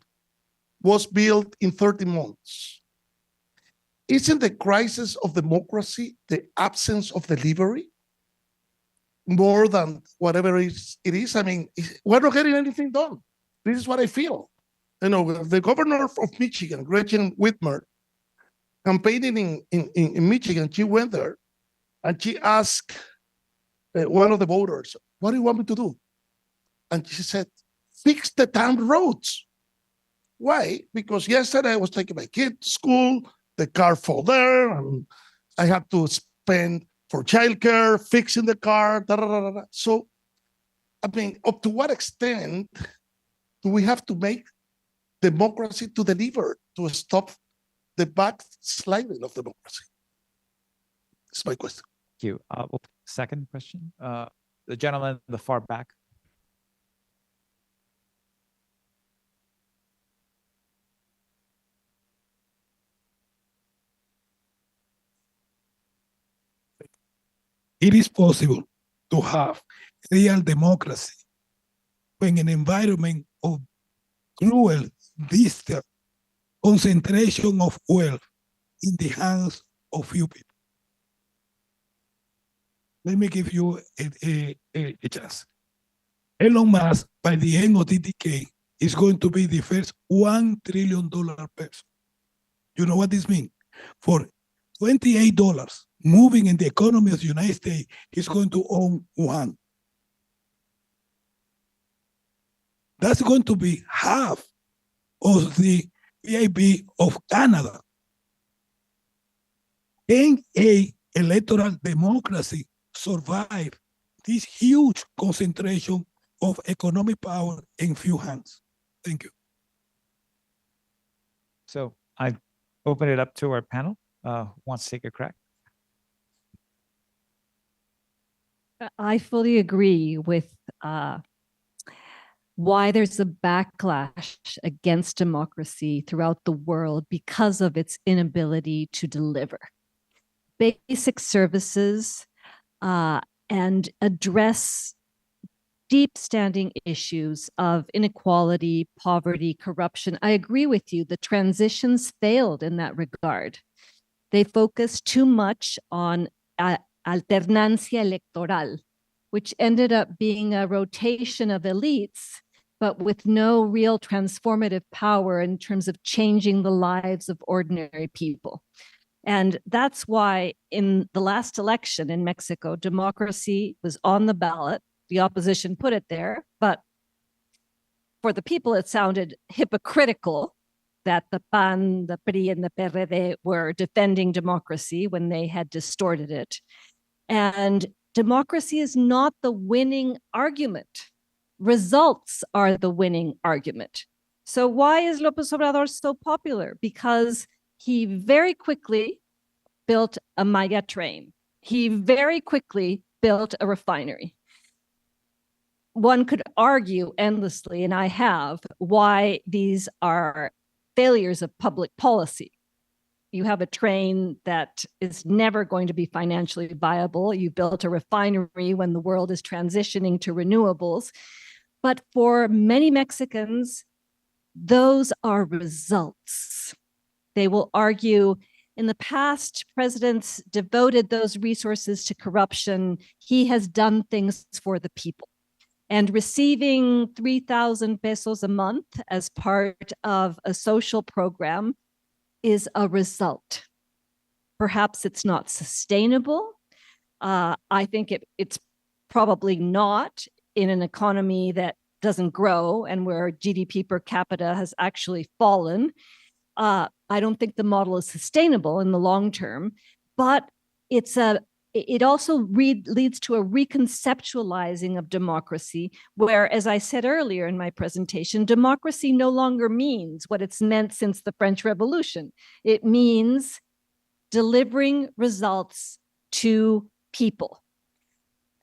Speaker 7: was built in 30 months. Isn't the crisis of democracy the absence of delivery more than whatever it is? I mean, we're not getting anything done. This is what I feel. You know, the governor of Michigan, Gretchen Whitmer, campaigning in Michigan, she went there and she asked one of the voters, what do you want me to do? And she said, fix the damn roads. Why? Because yesterday I was taking my kid to school, the car fell there, and I had to spend for childcare, fixing the car, da, da, da, da. So, I mean, up to what extent do we have to make democracy to deliver, to stop the backsliding of democracy? That's my question.
Speaker 2: Thank you. Second question, the gentleman in the far back.
Speaker 8: It is possible to have real democracy when an environment of cruel, distant concentration of wealth in the hands of few people. Let me give you a chance. Elon Musk, by the end of the decade, is going to be the first $1 trillion person. You know what this means? For $28 moving in the economy of the United States, he's going to own one. That's going to be half of the PIB of Canada. Can a electoral democracy survive this huge concentration of economic power in few hands? Thank you.
Speaker 2: So I open it up to our panel. Wants to take a crack?
Speaker 3: I fully agree with why there's a backlash against democracy throughout the world because of its inability to deliver basic services and address deep-standing issues of inequality, poverty, corruption. I agree with you. The transitions failed in that regard. They focused too much on alternancia electoral, which ended up being a rotation of elites, but with no real transformative power in terms of changing the lives of ordinary people. And that's why in the last election in Mexico, democracy was on the ballot. The opposition put it there, but for the people, it sounded hypocritical that the PAN, the PRI, and the PRD were defending democracy when they had distorted it. And democracy is not the winning argument. Results are the winning argument. So why is López Obrador so popular? Because he very quickly built a Maya train. He very quickly built a refinery. One could argue endlessly, and I have, why these are failures of public policy. you have a train that is never going to be financially viable. You built a refinery when the world is transitioning to renewables. But for many Mexicans, those are results. They will argue, in the past, presidents devoted those resources to corruption. He has done things for the people. And receiving 3,000 pesos a month as part of a social program is a result. Perhaps it's not sustainable. I think it's probably not in an economy that doesn't grow and where GDP per capita has actually fallen. I don't think the model is sustainable in the long term, but it also leads to a reconceptualizing of democracy, where, as I said earlier in my presentation, democracy no longer means what it's meant since the French Revolution. It means delivering results to people,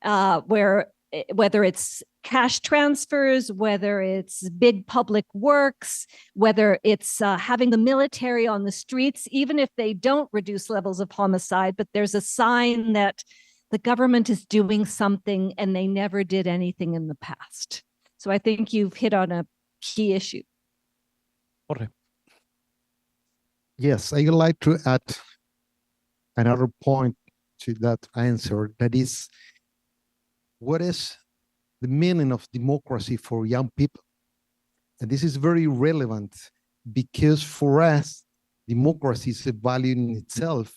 Speaker 3: whether it's cash transfers, whether it's big public works, whether it's having the military on the streets, even if they don't reduce levels of homicide, but there's a sign that the government is doing something and they never did anything in the past. So I think you've hit on a key issue.
Speaker 1: Jorge.
Speaker 4: Yes, I would like to add another point to that answer. That is, what is the meaning of democracy for young people? And this is very relevant because for us, democracy is a value in itself,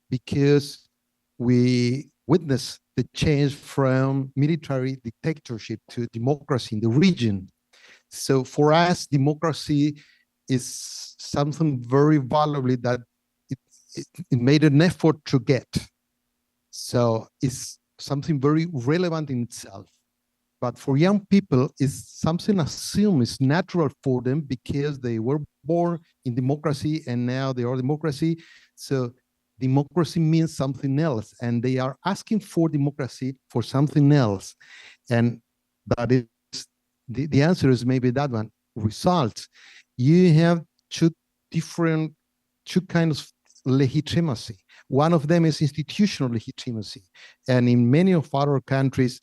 Speaker 4: because we witness the change from military dictatorship to democracy in the region. So for us, democracy is something very valuable that it made an effort to get. So it's something very relevant in itself. But for young people, it's something assumed is natural for them because they were born in democracy and now they are democracy. So democracy means something else, and they are asking for democracy for something else. And that is the answer is maybe that one. Results. You have two kinds of legitimacy. One of them is institutional legitimacy. And in many of our countries,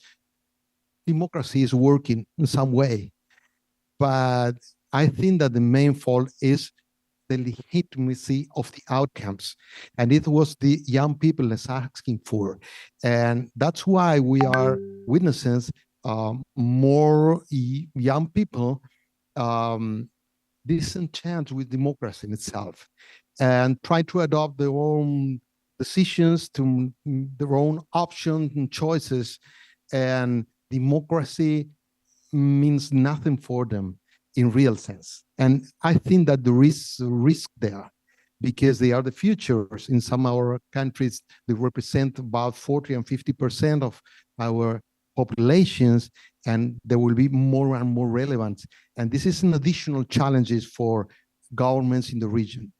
Speaker 4: democracy is working in some way. But I think that the main fault is the legitimacy of the outcomes. And it was the young people that's asking for. And that's why we are witnessing more young people disenchanted with democracy in itself and try to adopt their own decisions, to their own options and choices. And democracy means nothing for them in real sense. And I think that there is a risk there because they are the futures. In some of our countries, they represent about 40 and 50% of our populations, and they will be more and more relevant. And this is an additional challenges for governments in the region.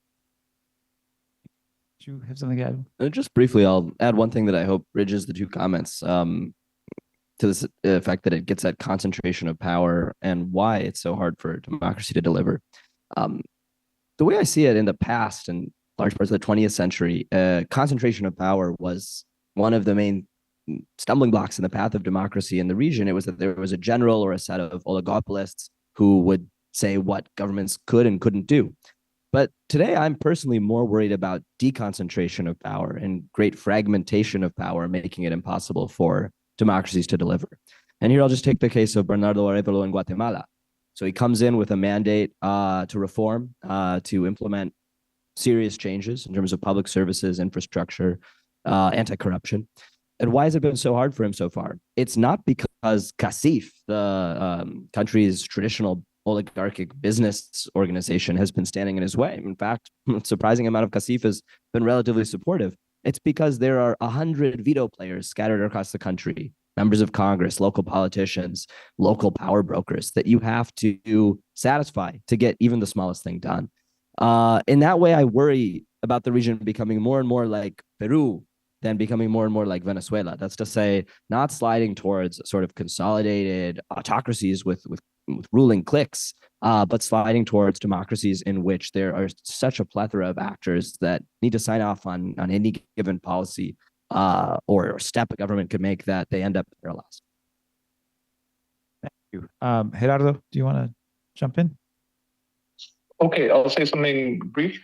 Speaker 2: Do you have something to add?
Speaker 6: Just briefly, I'll add one thing that I hope bridges the two comments to this fact that it gets at concentration of power and why it's so hard for democracy to deliver. The way I see it in the past and large parts of the 20th century, concentration of power was one of the main stumbling blocks in the path of democracy in the region. It was that there was a general or a set of oligopolists who would say what governments could and couldn't do. But today, I'm personally more worried about deconcentration of power and great fragmentation of power, making it impossible for democracies to deliver. And here I'll just take the case of Bernardo Arevalo in Guatemala. So he comes in with a mandate to reform, to implement serious changes in terms of public services, infrastructure, anti-corruption. And why has it been so hard for him so far? It's not because CACIF, the country's traditional oligarchic business organization, has been standing in his way. In fact, a surprising amount of CACIF has been relatively supportive. It's because there are 100 veto players scattered across the country, members of Congress, local politicians, local power brokers that you have to satisfy to get even the smallest thing done. In that way, I worry about the region becoming more and more like Peru than becoming more and more like Venezuela. That's to say, not sliding towards sort of consolidated autocracies with ruling cliques, but sliding towards democracies in which there are such a plethora of actors that need to sign off on any given policy or step a government could make that they end up paralyzed.
Speaker 2: Thank you. Gerardo, do you want to jump in?
Speaker 5: Okay, I'll say something brief.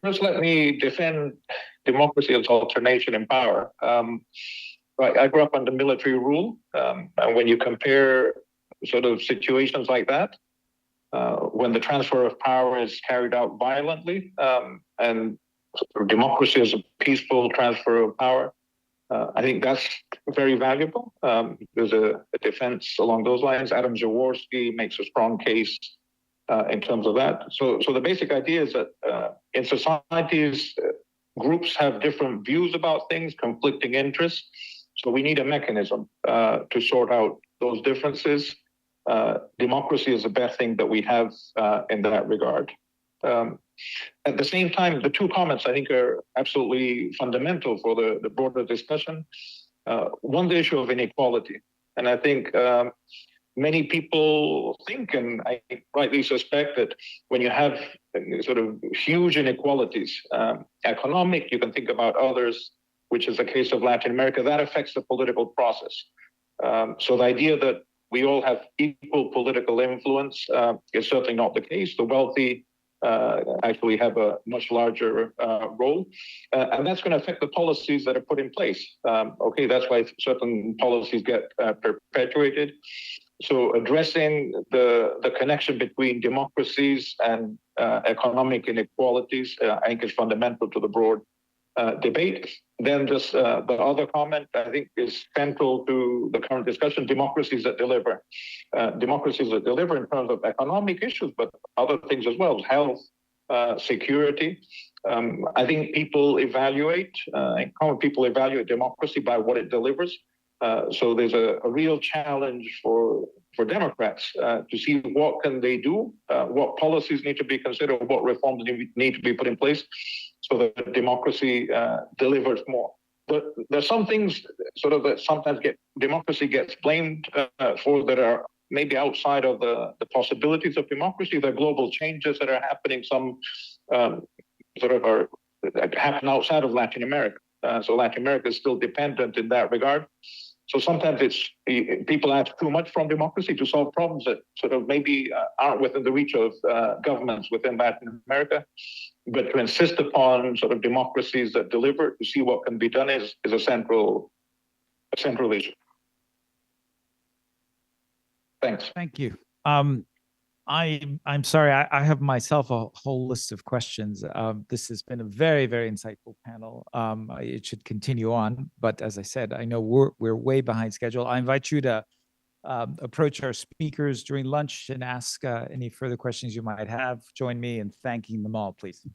Speaker 5: First, let me defend democracy as alternation in power. I grew up under military rule, and when you compare sort of situations like that, when the transfer of power is carried out violently, and democracy is a peaceful transfer of power, I think that's very valuable. There's a defense along those lines. Adam Jaworski makes a strong case in terms of that. So the basic idea is that in societies, groups have different views about things, conflicting interests. So we need a mechanism to sort out those differences. Democracy is the best thing that we have in that regard. At the same time, the two comments I think are absolutely fundamental for the broader discussion. One, the issue of inequality. And I think many people think, and I rightly suspect, that when you have sort of huge inequalities, economic, you can think about others, which is the case of Latin America, that affects the political process. So the idea that we all have equal political influence is certainly not the case. The wealthy actually have a much larger role, and that's going to affect the policies that are put in place. Okay, that's why certain policies get perpetuated. So addressing the connection between democracies and economic inequalities, I think is fundamental to the broad debate. Then just the other comment I think is central to the current discussion: democracies that deliver. Democracies that deliver in terms of economic issues, but other things as well, health, security. I think people evaluate, common people evaluate democracy by what it delivers. So there's a real challenge for Democrats to see what can they do, what policies need to be considered, what reforms need to be put in place so that democracy delivers more. But there's some things sort of that sometimes democracy gets blamed for that are maybe outside of the possibilities of democracy. There are global changes that are happening, some sort of happen outside of Latin America. So Latin America is still dependent in that regard. So sometimes people ask too much from democracy to solve problems that sort of maybe aren't within the reach of governments within Latin America. But to insist upon sort of democracies that deliver, to see what can be done is a central issue. Thanks.
Speaker 2: Thank you. I'm sorry, I have myself a whole list of questions. This has been a very, very insightful panel. It should continue on, but as I said, I know we're way behind schedule. I invite you to approach our speakers during lunch and ask any further questions you might have. Join me in thanking them all, please.